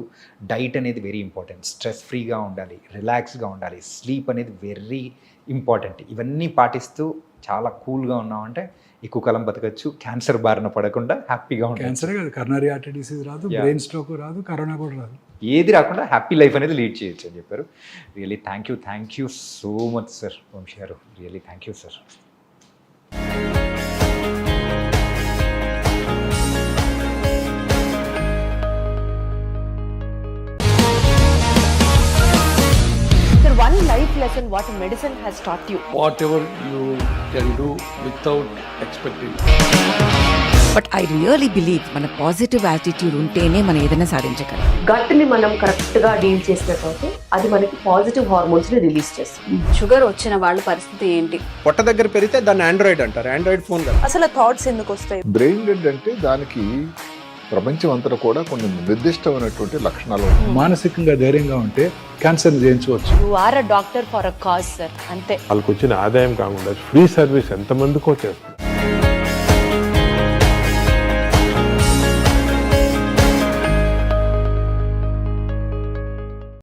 డైట్ అనేది వెరీ ఇంపార్టెంట్, స్ట్రెస్ ఫ్రీగా ఉండాలి, రిలాక్స్గా ఉండాలి, స్లీప్ అనేది వెరీ ఇంపార్టెంట్. ఇవన్నీ పాటిస్తూ చాలా కూల్గా ఉన్నామంటే ఎక్కువ కాలం బతకచ్చు, క్యాన్సర్ బారిన పడకుండా హ్యాపీగా ఉంటాం. క్యాన్సర్ కాదు, కరోనరీ హార్ట్ డిసీజ్ రాదు, బ్రెయిన్ స్ట్రోక్ రాదు, కరోనా కూడా రాదు, ఏది రాకుండా హ్యాపీ లైఫ్ అనేది లీడ్ చేయొచ్చు అని చెప్పారు. Really thank you so much sir Vamsi గారు. Really thank you sir. One life lesson what medicine has taught you. Whatever you can do without expecting. But I really believe మన పాజిటివ్ యాటిట్యూడ్ ఉంటేనే మనం ఏదైనా సాధించగలం. గట్ని మనం కరెక్ట్గా డీల్ చేసినట్లయితే అది మనకి పాజిటివ్ హార్మోన్స్ని రిలీజ్ చేస్తుంది. షుగర్ వచ్చిన వాళ్ళ పరిస్థితి ఏంటి? పొట్ట దగ్గర పెరిగితే దాన్ని ఆండ్రాయిడ్ అంటారు, ఆండ్రాయిడ్ ఫోన్ కదా. అసలు థాట్స్ ఎందుకు వస్తాయి? బ్రెయిన్ డెడ్ అంటే దానికి ప్రపంచం అంతా కూడా కొన్ని నిర్దిష్టమైనటువంటి లక్షణాలు ఉన్నాయి. మానసికంగా ధైర్యంగా ఉంటే క్యాన్సర్ జయించవచ్చు. You are a doctor for a cause sir, అంతే. వాళ్ళకి వచ్చిన ఆదాయం కాకుండా ఫ్రీ సర్వీస్ ఎంతమందికో చేస్తుంది.